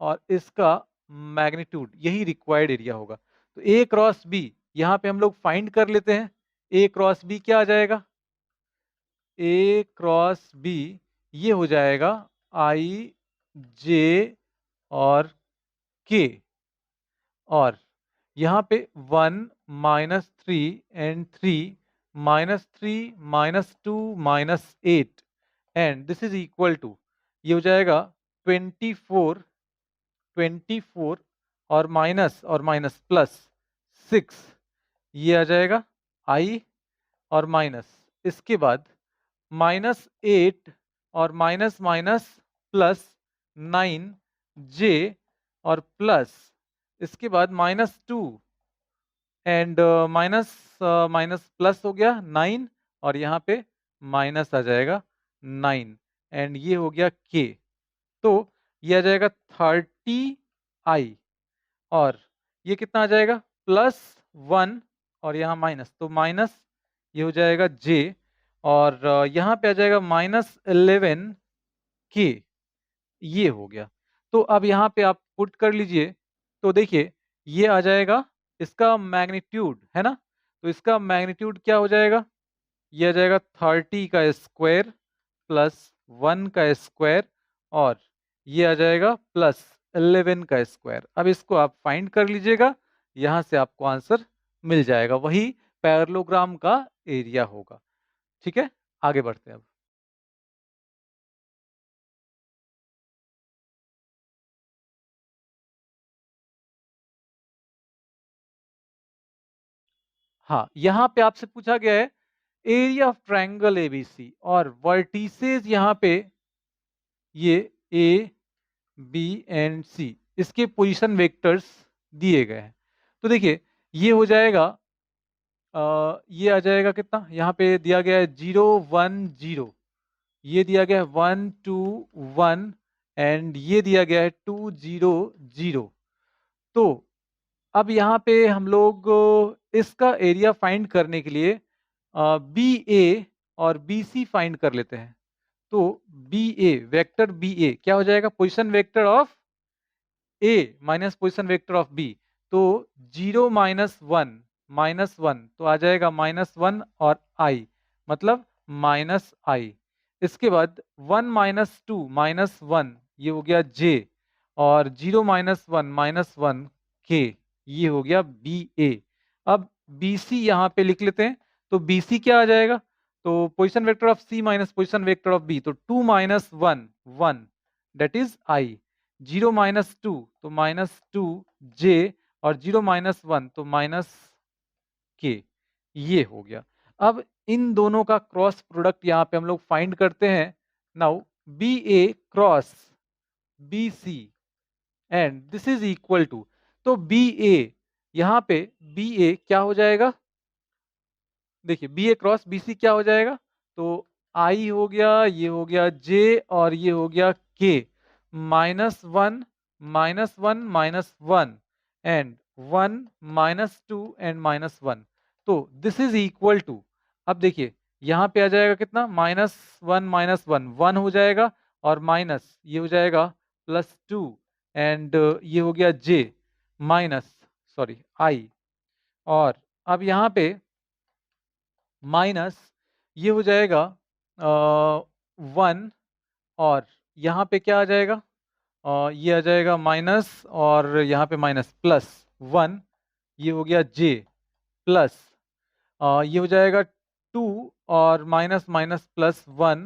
और इसका मैग्नीट्यूड यही रिक्वायर्ड एरिया होगा। तो a क्रॉस b यहाँ पे हम लोग फाइंड कर लेते हैं। a क्रॉस b क्या आ जाएगा, a क्रॉस b ये हो जाएगा i j और k, और यहाँ पे 1 -3 and 3 -3 -2 -8 and this is equal to, ये हो जाएगा 24 24 और माइनस प्लस 6, ये आ जाएगा i और माइनस, इसके बाद -8 और माइनस माइनस प्लस 9j और प्लस इसके बाद -2 एंड माइनस माइनस प्लस हो गया 9 और यहाँ पे माइनस आ जाएगा 9 एंड ये हो गया k। तो ये आ जाएगा 30i और ये कितना आ जाएगा +1 और यहाँ माइनस, तो माइनस ये हो जाएगा j और यहाँ पे आ जाएगा -11k, ये हो गया। तो अब यहाँ पे आप पुट कर लीजिए तो देखिए ये आ जाएगा इसका मैग्नीट्यूड है ना, तो इसका मैग्नीट्यूड क्या हो जाएगा, ये आ जाएगा 30 का स्क्वायर प्लस 1 का स्क्वायर और ये आ जाएगा प्लस 11 का स्क्वायर। अब इसको आप फाइंड कर लीजिएगा, यहाँ से आपको आंसर मिल जाएगा, वही पैरेललोग्राम का एरिया होगा। ठीक है, आगे बढ़ते हैं अब। हाँ, यहाँ पे आपसे पूछा गया है एरिया ऑफ ट्रायंगल एबीसी और वर्टिसेस यहाँ पे ये ए बी एंड सी, इसके पोजीशन वेक्टर्स दिए गए हैं। तो देखिए ये हो जाएगा ये आ जाएगा कितना, यहाँ पे दिया गया है 0 1 0, ये दिया गया है 1 2 1 एंड ये दिया गया है 2 0 0। तो अब यहाँ पे हम लोग इसका एरिया फाइंड करने के लिए बी ए और बी सी फाइंड कर लेते हैं। तो B A vector B A क्या हो जाएगा, position vector of A minus position vector of B, तो 0 -1 तो आ जाएगा -1 और आई मतलब -i। इसके बाद 1 -2 -1 ये हो गया j और 0 -1 -1 k, ये हो गया बी ए। अब बी सी यहाँ पे लिख लेते हैं, तो बी सी क्या आ जाएगा, तो position vector of C minus position vector of B, तो 2 -1 1 दैट इज आई। 0 माइनस 2 तो माइनस 2 जे और 0 माइनस 1 तो माइनस के, ये हो गया। अब इन दोनों का क्रॉस प्रोडक्ट यहाँ पे हम लोग फाइंड करते हैं। Now B A cross B C and this is equal to, तो बी ए, यहाँ पे बी ए क्या हो जाएगा, देखिए B A cross B C क्या हो जाएगा, तो आई हो गया, ये हो गया जे और ये हो गया के, minus one minus one minus one and one minus two and minus one, तो दिस इज इक्वल टू, अब देखिए यहाँ पे आ जाएगा कितना, माइनस वन वन हो जाएगा और माइनस ये हो जाएगा प्लस टू एंड ये हो गया जे माइनस सॉरी आई, और अब यहाँ पे माइनस ये हो जाएगा वन और यहाँ पे क्या आ जाएगा, ये आ जाएगा माइनस और यहाँ पे माइनस प्लस वन, ये हो गया जे प्लस ये हो जाएगा टू और माइनस माइनस प्लस वन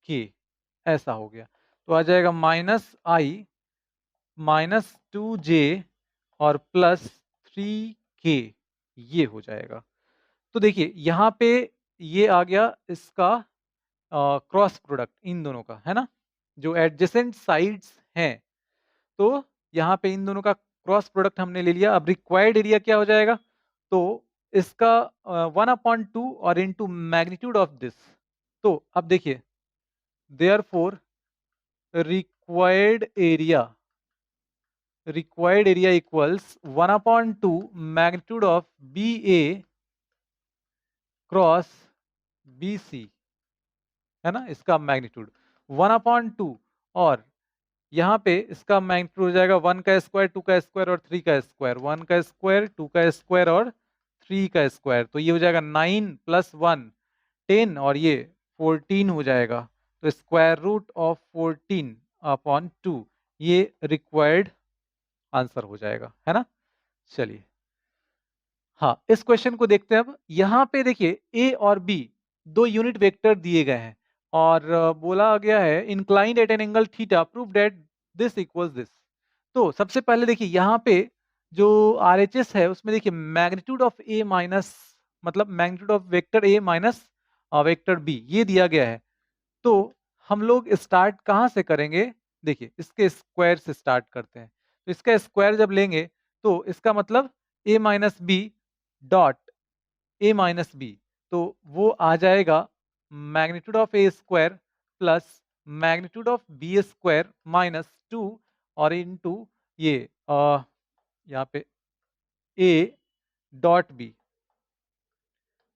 के, ऐसा हो गया। तो आ जाएगा माइनस आई माइनस टू जे और प्लस थ्री के, ये हो जाएगा। तो देखिए यहाँ पे ये आ गया इसका क्रॉस प्रोडक्ट इन दोनों का, है ना, जो एडजेसेंट साइड्स हैं। तो यहाँ पे इन दोनों का क्रॉस प्रोडक्ट हमने ले लिया। अब रिक्वायर्ड एरिया क्या हो जाएगा, तो इसका 1/2 और इनटू मैग्नीट्यूड ऑफ दिस, तो अब देखिए therefore required area, required area equals 1/2 magnitude of B A cross B C, है ना, इसका मैग्नीट्यूड 1/2 और यहाँ पे इसका मैग्नीट्यूड हो जाएगा 1 का स्क्वायर 2 का स्क्वायर और 3 का स्क्वायर, 1 का स्क्वायर 2 का स्क्वायर और 3 का स्क्वायर, तो ये हो जाएगा 9 प्लस 1 10 और ये 14 हो जाएगा। तो स्क्वायर रूट ऑफ 14 अपॉन 2, ये रिक्वायर्ड आंसर हो जाएगा, है ना। चलिए हाँ, इस क्वेश्चन को देखते हैं। अब यहाँ पे देखिए ए और बी दो यूनिट वेक्टर दिए गए हैं और बोला गया है inclined at an angle theta prove that this equals this. तो सबसे पहले देखिए यहाँ पे जो आरएचएस है उसमें देखिए मैग्नीट्यूड ऑफ ए माइनस, मतलब magnitude of vector A minus vector B ये दिया गया है। तो हम लोग स्टार्ट कहाँ से करेंगे, देखिए इसके स्क्वायर से स्टार्ट करते हैं। तो इसका स्क्वायर जब लेंगे तो इसका मतलब a minus B dot A minus b, तो वो आ जाएगा magnitude of A square plus magnitude of B square minus two और इनटू ये यहाँ पे a dot b,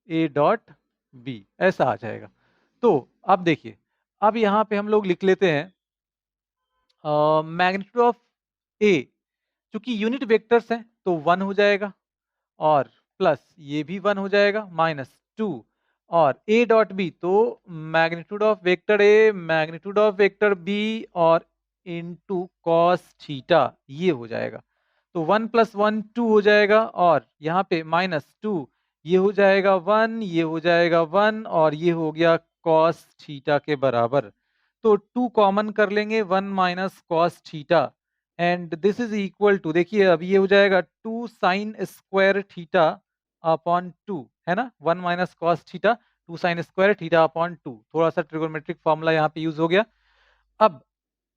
a dot b ऐसा आ जाएगा। तो अब देखिए, अब यहाँ पे हम लोग लिख लेते हैं मैग्नीट्यूड ऑफ ए, चूंकि यूनिट वेक्टर्स हैं तो वन हो जाएगा और प्लस ये भी वन हो जाएगा माइनस टू और ए डॉट बी, तो magnitude of vector A magnitude of vector B और इनटू कॉस थीटा ये हो जाएगा। तो वन प्लस वन टू हो जाएगा और यहाँ पे माइनस टू, ये हो जाएगा वन, ये हो जाएगा वन और ये हो गया कॉस थीटा के बराबर। तो टू कॉमन कर लेंगे, one minus cos theta and this is equal to, देखिए अब ये हो जाएगा two sine square theta upon two, है ना, one minus cos theta two sine square theta upon two, थोड़ा सा ट्रिगोनोमेट्रिक फॉर्मूला यहाँ पे यूज हो गया। अब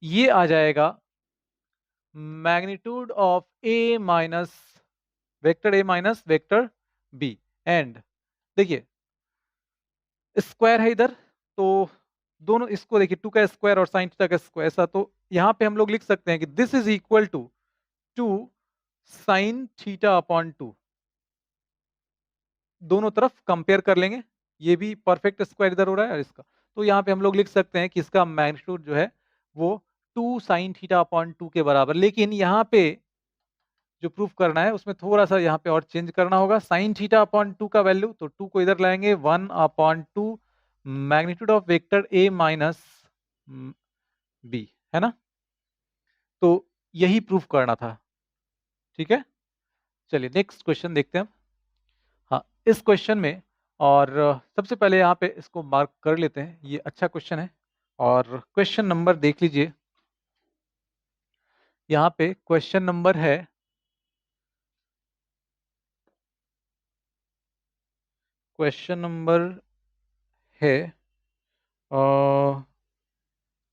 ये आ जाएगा magnitude of A minus vector B and देखिए स्क्वायर है इधर, तो दोनों इसको देखिए टू का स्क्वायर और साइन थीटा का स्क्वायर ऐसा, तो यहाँ पे हम लोग लिख सकते हैं कि this is equal to two sine theta upon two, दोनों तरफ कंपेयर कर लेंगे, ये भी परफेक्ट स्क्वायर इधर हो रहा है और इसका, तो यहाँ पे हम लोग लिख सकते हैं कि इसका मैग्नीट्यूड जो है वो two sine theta upon two के बराबर। लेकिन यहाँ पे जो प्रूफ करना है उसमें थोड़ा सा यहाँ पे और चेंज करना होगा, साइन थीटा अपॉन टू का वैल्यू, तो टू को इधर लाएंगे, one upon two magnitude of vector A minus B, है ना, तो यही प्रूफ करना था। ठीक है, चलिए नेक्स्ट क्वेश्चन देखते हैं। हाँ, इस क्वेश्चन में और सबसे पहले यहाँ पे इसको मार्क कर लेते हैं, ये अच्छा क्वेश्चन है और क्वेश्चन नंबर देख लीजिए। यहाँ पे क्वेश्चन नंबर है है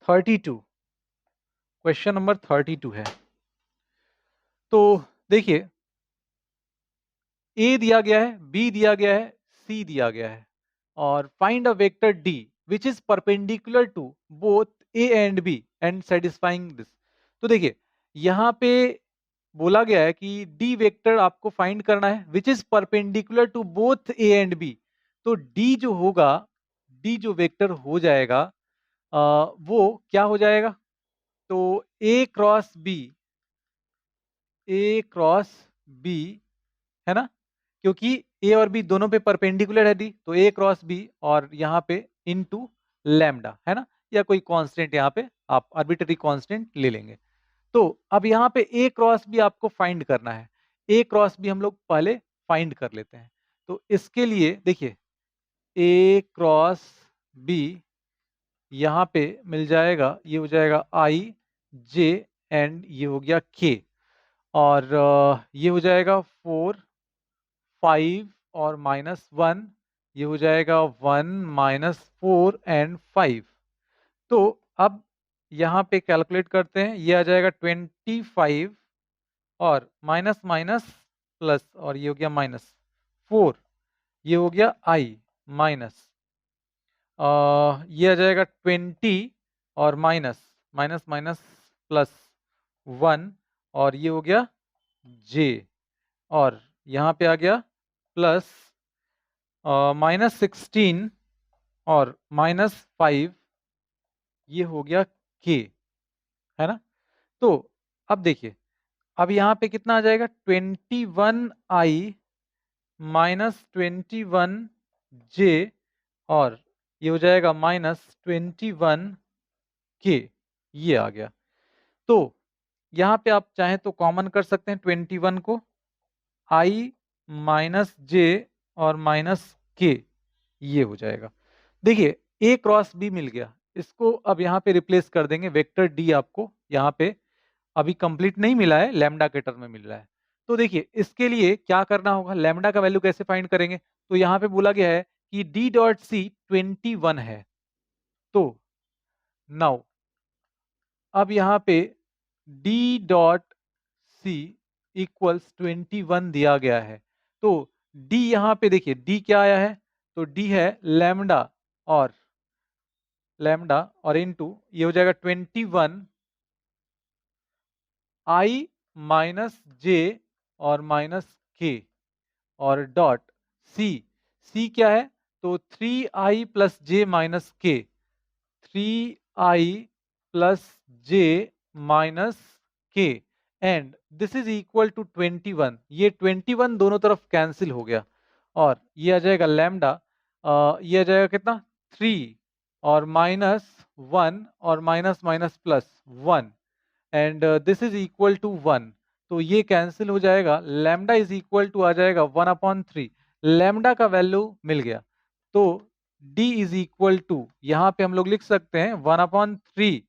32। क्वेश्चन नंबर 32 है। तो देखिए, ए दिया गया है, बी दिया गया है, सी दिया गया है और find a vector D which is perpendicular to both A and B and satisfying this. तो देखिए, यहाँ पे बोला गया है कि डी वेक्टर आपको फाइंड करना है which is perpendicular to both A and B. तो डी जो होगा, डी जो वेक्टर हो जाएगा, वो क्या हो जाएगा? तो ए cross B, A cross B, है ना? क्योंकि ए और बी दोनों पे परपेंडिकुलर है डी, तो ए क्रॉस बी और यहाँ पे इनटू लैम्डा, है ना? या कोई कांस्टेंट यहाँ पे आप आर्बिट्ररी कांस्टेंट ले लेंगे। तो अब यहाँ पे ए क्रॉस बी आपको फाइंड करना है। ए क्रॉस बी हम लोग पहले फाइंड कर लेते हैं। तो इसके लिए देखिए, ए क्रॉस बी यहाँ पे मिल जाएगा, ये हो जाएगा आई जे एंड ये हो गया के, और ये हो जाएगा 4 5 और -1, ये हो जाएगा 1 -4 एंड 5। तो अब यहाँ पे कैलकुलेट करते हैं, ये आ जाएगा 25 और माइनस माइनस प्लस और ये हो गया -4, ये हो गया आई माइनस, ये आ जाएगा 20 और माइनस माइनस माइनस प्लस 1 और ये हो गया जे, और यहाँ पे आ गया प्लस -16 और -5, ये हो गया के, है ना? तो अब देखिए, अब यहाँ पे कितना आ जाएगा? 21i -21j और ये हो जाएगा -21k, ये आ गया। तो यहाँ पे आप चाहें तो कॉमन कर सकते हैं 21 को, i -j और -k, ये हो जाएगा। देखिए, ए क्रॉस बी मिल गया, इसको अब यहाँ पे रिप्लेस कर देंगे। वेक्टर डी आपको यहाँ पे अभी कंप्लीट नहीं मिला है, लैम्डा के टर्म में मिल रहा है। तो देखिए, इसके लिए क्या करना होगा, लैम्डा का वैल्यू कैसे फाइंड करेंगे? तो यहाँ पे बोला गया है कि डी डॉट सी 21 है। तो नाउ अब यहाँ पे डी डॉट सी इक्वल्स 21 दिया गया है। तो डी यहाँ पे देखिए, डी क्या आया है? तो डी है लैम्डा, और इनटू ये हो जाएगा 21 आई माइनस जे और माइनस के और डॉट सी, सी क्या है? तो 3i plus J minus K, 3i plus J minus K and this is equal to 21। ये 21 दोनों तरफ कैंसिल हो गया और ये आ जाएगा लैम्डा, ये आ जाएगा कितना? 3 और -1 और minus minus plus 1 and this is equal to 1। तो ये कैंसिल हो जाएगा, लैम्डा इज इक्वल टू आ जाएगा 1/3। लैम्डा का वैल्यू मिल गया, तो d इज इक्वल टू यहाँ पे हम लोग लिख सकते हैं 1/3,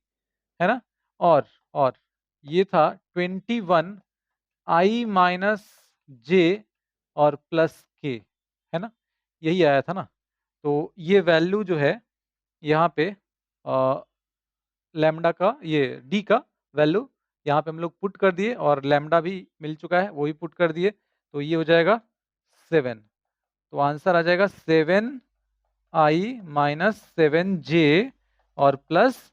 है ना? और ये था 21 i माइनस जे और प्लस के, है ना? यही आया था ना? तो ये वैल्यू जो है यहाँ पे लैम्डा का, ये डी का वैल्यू यहाँ पे हम लोग पुट कर दिए और लैम्डा भी मिल चुका है, वो भी पुट कर दिए। तो ये हो जाएगा 7। तो आंसर आ जाएगा 7i माइनस 7j और प्लस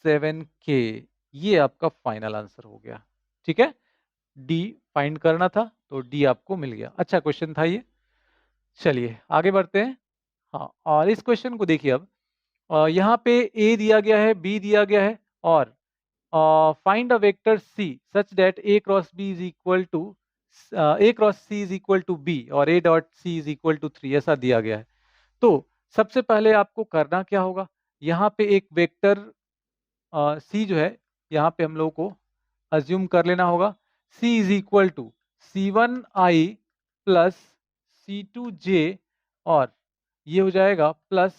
7k। ये आपका फाइनल आंसर हो गया। ठीक है, डी फाइंड करना था तो डी आपको मिल गया। अच्छा क्वेश्चन था ये। चलिए आगे बढ़ते हैं। हाँ, और इस क्वेश्चन को देखिए अब, यहाँ पे ए दिया गया है, बी दिया गया है और find a vector c such that a cross b is equal to, a cross c is equal to b और ए dot c is equal to 3, ऐसा दिया गया है। तो सबसे पहले आपको करना क्या होगा, यहाँ पे एक वेक्टर सी जो है, यहाँ पे हम लोगों को अज्यूम कर लेना होगा c is equal to C1i plus C2j और ये हो जाएगा प्लस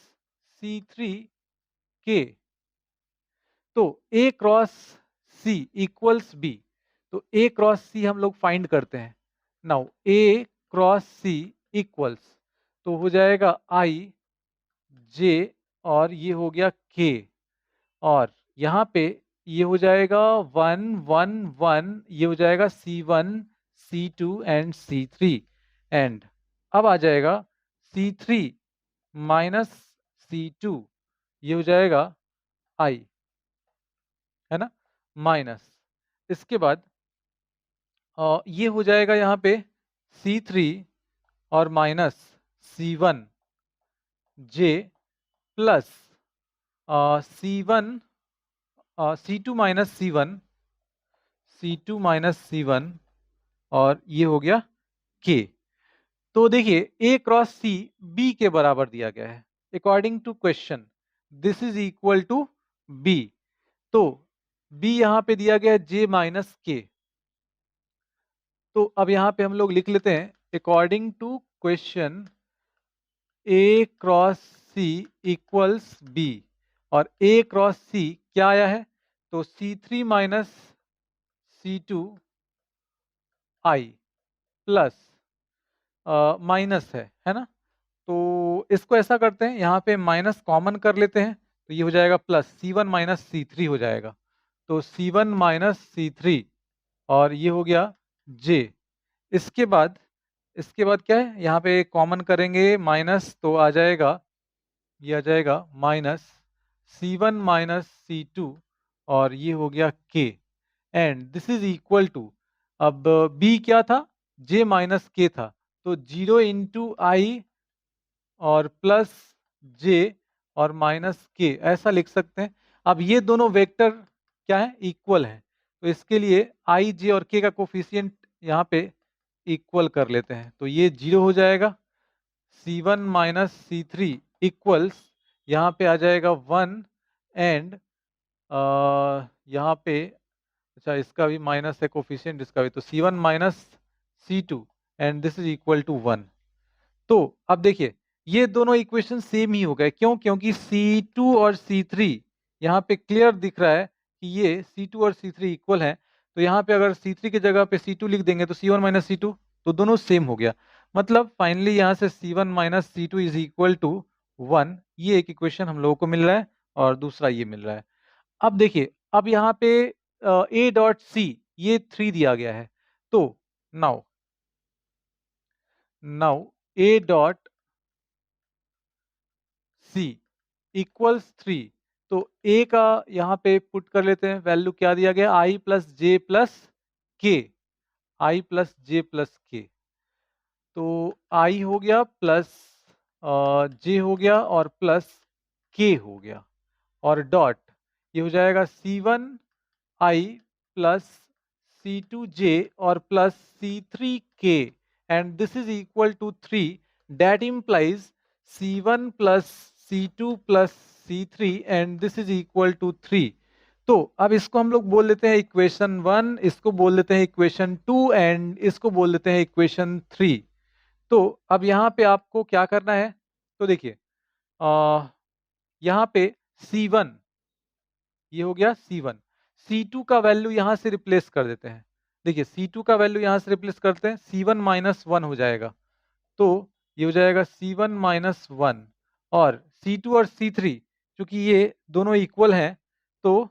C3k। तो A cross C equals B, तो ए क्रॉस सी हम लोग फाइंड करते हैं। नाउ ए क्रॉस सी इक्वल्स, तो हो जाएगा आई जे और ये हो गया के, और यहाँ पे ये हो जाएगा 1 1 1, ये हो जाएगा C1 C2 and C3, and अब आ जाएगा C3 माइनस C2, ये हो जाएगा I, है ना, माइनस, इसके बाद ये हो जाएगा यहाँ पे C3 और minus C1 J plus C1 C2 minus C1 C2 minus C1, और ये हो गया K। तो देखिए A क्रॉस सी B के बराबर दिया गया है according to question, this is equal to B। तो B यहां पे दिया गया है J माइनस K, तो अब यहां पे हम लोग लिख लेते हैं according to question A cross C equals B, और A क्रॉस C क्या आया है, तो C3 minus C2 I plus minus है ना। तो इसको ऐसा करते हैं, यहाँ पे माइनस कॉमन कर लेते हैं, तो ये हो जाएगा प्लस C1 माइनस C3 हो जाएगा, तो C1 माइनस C3, और ये हो गया J। इसके बाद क्या है, यहाँ पे कॉमन करेंगे माइनस, तो आ जाएगा, ये आ जाएगा माइनस C1 माइनस C2, और ये हो गया K, and this is equal to, अब B क्या था, J माइनस K था, तो 0 इंटू आई और प्लस J और माइनस K ऐसा लिख सकते हैं। अब ये दोनों वेक्टर क्या है, इक्वल हैं, तो इसके लिए I J और K का कोफिशिएंट यहाँ पे इक्वल कर लेते हैं, तो ये 0 हो जाएगा, C1 माइनस C3 इक्वल्स, यहाँ पे आ जाएगा 1, एंड यहाँ पे, अच्छा इसका भी माइनस है कोफिशिएंट, इसका भी, तो C1 minus C2 and this is equal to 1। तो अब देखिए ये दोनों इक्वेशन सेम ही हो गए, क्यों, क्योंकि C2 और C3 यहाँ पे क्लियर दिख रहा है कि ये C2 और C3 इक्वल हैं, तो यहाँ पे अगर C3 की जगह पे C2 लिख देंगे तो C1 माइनस C2, तो दोनों सेम हो गया, मतलब फाइनली यहाँ से C1 minus C2 is equal to 1, ये एक इक्वेशन हम लोगों को मिल रहा है, और दूसरा ये मिल रहा है। अब देखिए, अब यहाँ पे A डॉट C ये 3 दिया गया है, तो now now A dot C equals 3, तो A का यहाँ पे पुट कर लेते हैं, वैल्यू क्या दिया गया, I प्लस जे प्लस के, आई प्लस जे प्लस के, तो I हो गया प्लस जे हो गया और प्लस के हो गया, और डॉट ये हो जाएगा C1 I प्लस C2J और plus C3K, and this is equal to 3, that implies C1 plus C2 plus C3 and this is equal to 3। तो अब इसको हम लोग बोल देते हैं इक्वेशन 1, इसको बोल देते हैं इक्वेशन 2, एंड इसको बोल देते हैं इक्वेशन 3। तो अब यहाँ पे आपको क्या करना है, तो देखिए यहाँ पे C1 ये हो गया C1, C2 का वैल्यू यहां से रिप्लेस कर देते हैं, देखिए C2 का वैल्यू यहां से रिप्लेस करते हैं, C1 माइनस 1 हो जाएगा, तो ये हो जाएगा C1 माइनस 1, और C2 और C3 क्योंकि ये दोनों इक्वल हैं, तो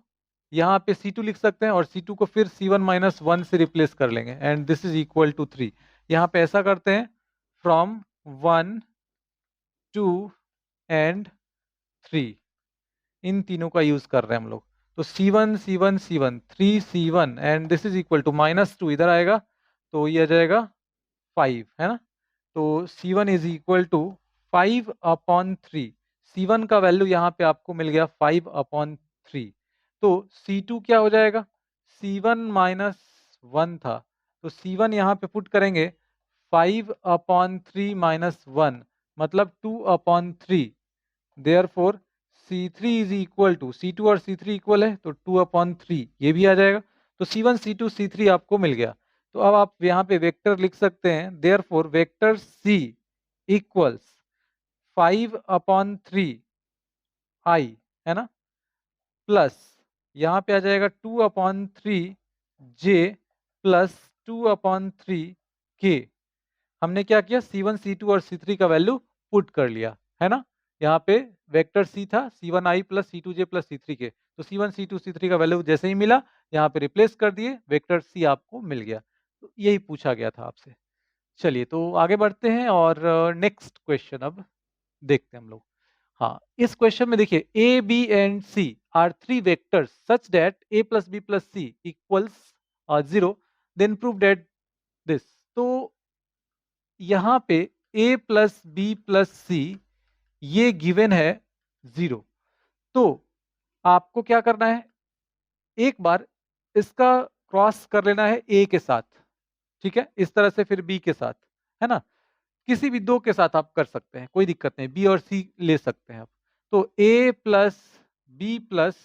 यहाँ पे C2 लिख सकते हैं, और C2 को फिर C1 माइनस 1 से रिप्लेस कर लेंगे, and this is equal to 3। यहाँ पे ऐसा करते हैं, फ्रॉम 1 2 एंड 3, इन तीनों का यूज कर रहे हैं हम लोग, तो C1 C1 C1 3 C1 and this is equal to minus 2 इधर आएगा, तो ये आ जाएगा 5, है ना, तो C1 is equal to 5 upon 3, C1 का वैल्यू यहाँ पे आपको मिल गया 5 अपॉन 3, तो C2 क्या हो जाएगा, C1 माइनस 1 था, तो C1 यहाँ पे पुट करेंगे 5 अपॉन 3 माइनस 1, मतलब 2 upon 3, therefore C3 is equal to, C2 और C3 इक्वल है, तो 2 अपॉन 3 ये भी आ जाएगा, तो C1 C2 C3 आपको मिल गया। तो अब आप यहाँ पे वेक्टर लिख सकते हैं, therefore vector C equals 5 upon 3 I, है ना, प्लस यहाँ पे आ जाएगा 2 अपॉन 3 J प्लस 2/3 के। हमने क्या किया, C1 C2 और C3 का वैल्यू पुट कर लिया, है ना। यहाँ पे वेक्टर C था C1i plus C2j plus C3k, तो C1 C2 C3 का वैल्यू जैसे ही मिला यहाँ पे रिप्लेस कर दिए, वेक्टर C आपको मिल गया। तो यही पूछा गया था आपसे। चलिए तो आगे बढ़ते हैं और नेक्स्ट क्वेश्चन अब देखते हैं हम लोग। हाँ, इस क्वेश्चन में देखिए A B and C are three vectors such that A plus B plus C equals 0, then prove that this. तो यहाँ पे a plus B plus C ये गिवन है 0। तो आपको क्या करना है, एक बार इसका क्रॉस कर लेना है a के साथ, ठीक है, इस तरह से फिर b के साथ, है ना। किसी भी दो के साथ आप कर सकते हैं, कोई दिक्कत नहीं, बी और सी ले सकते हैं आप। तो a प्लस बी प्लस,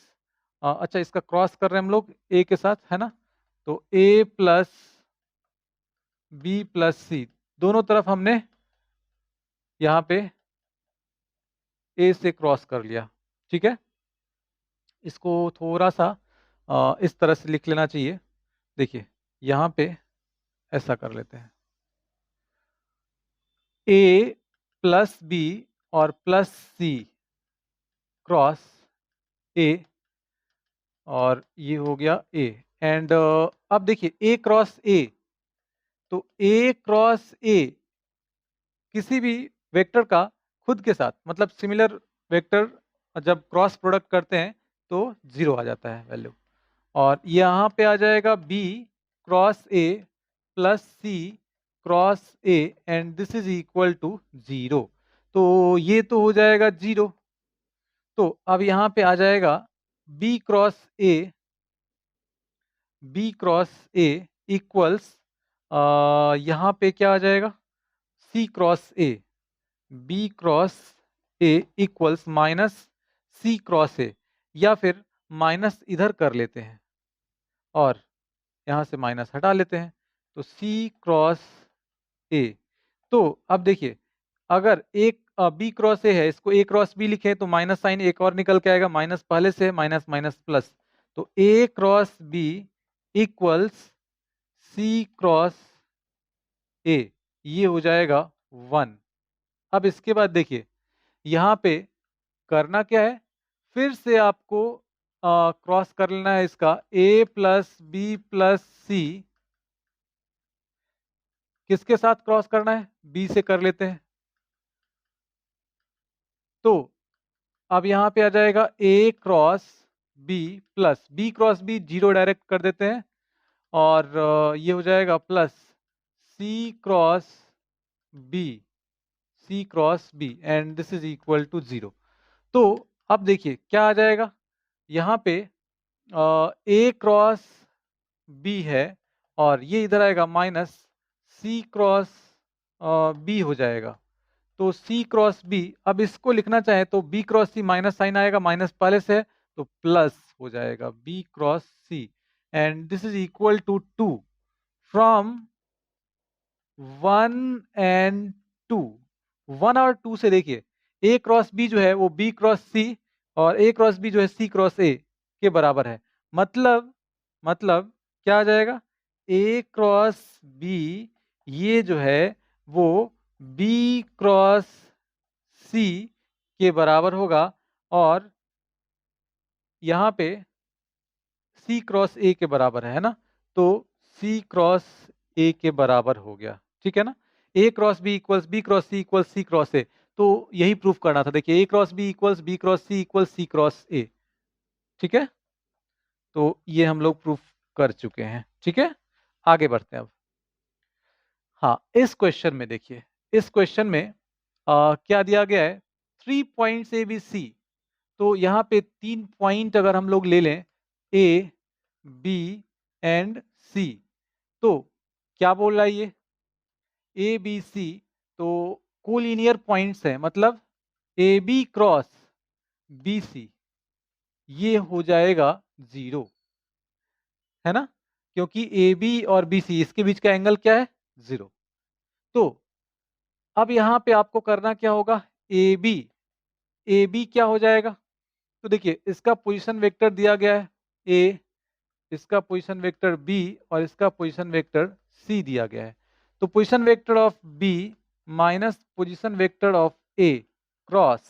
अच्छा इसका क्रॉस कर रहे हैं हम लोग a के साथ, है ना। तो a प्लस बी प्लस सी दोनों तरफ हमने यहाँ पे ए से क्रॉस कर लिया, ठीक है। इसको थोड़ा सा इस तरह से लिख लेना चाहिए। देखिए यहाँ पे ऐसा कर लेते हैं, ए प्लस बी और प्लस सी क्रॉस ए, और ये हो गया ए। एंड अब देखिए ए क्रॉस ए, तो ए क्रॉस ए किसी भी वेक्टर का खुद के साथ, मतलब सिमिलर वेक्टर जब क्रॉस प्रोडक्ट करते हैं तो 0 आ जाता है वैल्यू। और यहाँ पे आ जाएगा B cross A plus C cross A and this is equal to 0। तो ये तो हो जाएगा 0। तो अब यहाँ पे आ जाएगा B cross a, B cross a equals, यहाँ पे क्या आ जाएगा, c cross a, B cross a equals minus c cross a, या फिर माइनस इधर कर लेते हैं और यहाँ से माइनस हटा लेते हैं, तो सी क्रॉस ए। तो अब देखिए अगर एक बी क्रॉस ए है, इसको ए क्रॉस बी लिखे तो माइनस साइन एक और निकल के आएगा, माइनस पहले से है, माइनस माइनस प्लस, तो ए cross b equals c cross a, ये हो जाएगा 1। अब इसके बाद देखिए यहाँ पे करना क्या है, फिर से आपको क्रॉस कर लेना है इसका a प्लस बी प्लस सी, किसके साथ क्रॉस करना है, b से कर लेते हैं। तो अब यहाँ पे आ जाएगा a cross b plus b cross b, zero direct कर देते हैं, और ये हो जाएगा plus c cross b, c cross b and this is equal to 0। तो अब देखिए क्या आ जाएगा, यहाँ पे a क्रॉस b है और ये इधर आएगा माइनस c क्रॉस b हो जाएगा। तो c क्रॉस b, अब इसको लिखना चाहे तो b cross c, minus sign आएगा, माइनस पहले से है तो प्लस हो जाएगा b cross c and this is equal to 2 from 1 and 2। 1 और 2 से देखिए a क्रॉस b जो है वो b क्रॉस c, और a क्रॉस b जो है c क्रॉस a के बराबर है। मतलब क्या आ जाएगा, a क्रॉस b ये जो है वो b क्रॉस c के बराबर होगा, और यहाँ पे c क्रॉस a के बराबर है ना। तो c क्रॉस a के बराबर हो गया, ठीक है ना। a cross b equals b cross c equals c cross a, तो यही प्रूफ करना था। देखिए a cross b equals b cross c equals c cross a, ठीक है। तो ये हम लोग प्रूफ कर चुके हैं, ठीक है। आगे बढ़ते हैं अब। हाँ, इस क्वेश्चन में देखिए, इस क्वेश्चन में क्या दिया गया है, 3 पॉइंट्स ए बी सी। तो यहाँ पे 3 पॉइंट अगर हम लोग ले लें ए बी एंड सी, तो क्या बोल रहा है ये, ए बी सी तो कोलिनियर पॉइंट्स है, मतलब A B cross B C ये हो जाएगा 0, है ना, क्योंकि ए बी और बी सी इसके बीच का एंगल क्या है, 0। तो अब यहाँ पे आपको करना क्या होगा, ए बी क्या हो जाएगा, तो देखिए इसका पोजीशन वेक्टर दिया गया है ए, इसका पोजीशन वेक्टर बी और इसका पोजीशन वेक्टर सी दिया गया है। तो position vector of B minus position vector of A cross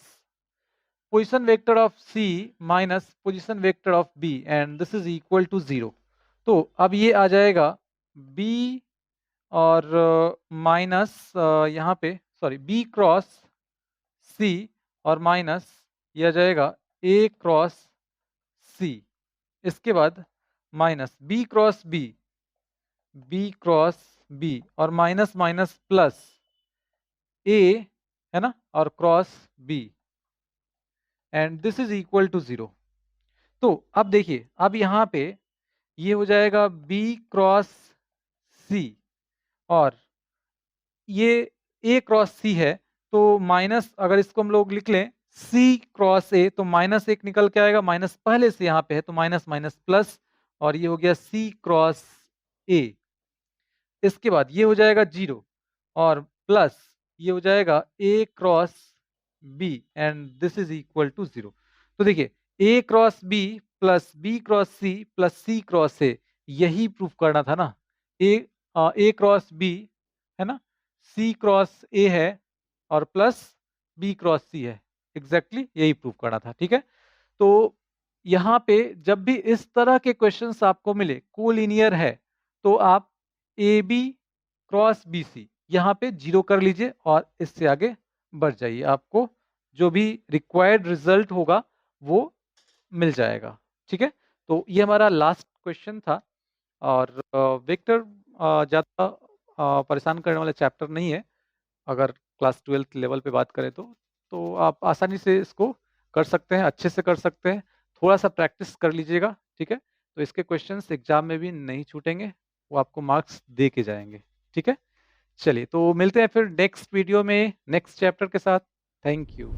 position vector of C minus position vector of B and this is equal to 0। तो अब ये आ जाएगा बी और माइनस यहाँ पे सॉरी बी क्रॉस सी और माइनस ये आ जाएगा ए क्रॉस सी। इसके बाद माइनस बी क्रॉस बी और माइनस माइनस प्लस ए है ना और cross B and this is equal to 0। तो अब देखिए अब यहाँ पे ये हो जाएगा बी क्रॉस सी और ये ए क्रॉस सी है तो माइनस अगर इसको हम लोग लिख लें सी क्रॉस ए तो माइनस एक निकल के आएगा, माइनस पहले से यहाँ पे है तो माइनस माइनस प्लस और ये हो गया सी क्रॉस ए। इसके बाद ये हो जाएगा 0 और प्लस ये हो जाएगा ए cross B and this is equal to 0। तो देखिए a cross b plus b cross c plus C cross a यही प्रूफ करना था ना। ए क्रॉस बी है ना, सी क्रॉस ए है और प्लस बी क्रॉस सी है, एग्जैक्टली यही प्रूफ करना था। ठीक है, तो यहाँ पे जब भी इस तरह के क्वेश्चंस आपको मिले कोलिनियर है तो आप A B cross B C यहाँ पे 0 कर लीजिए और इससे आगे बढ़ जाइए, आपको जो भी रिक्वायर्ड रिजल्ट होगा वो मिल जाएगा। ठीक है, तो ये हमारा लास्ट क्वेश्चन था और वेक्टर ज़्यादा परेशान करने वाला चैप्टर नहीं है अगर क्लास 12th लेवल पे बात करें तो आप आसानी से इसको कर सकते हैं, अच्छे से कर सकते हैं, थोड़ा सा प्रैक्टिस कर लीजिएगा। ठीक है, तो इसके क्वेश्चंस एग्जाम में भी नहीं छूटेंगे, वो आपको मार्क्स दे के जाएंगे। ठीक है, चलिए तो मिलते हैं फिर नेक्स्ट वीडियो में नेक्स्ट चैप्टर के साथ। Thank you.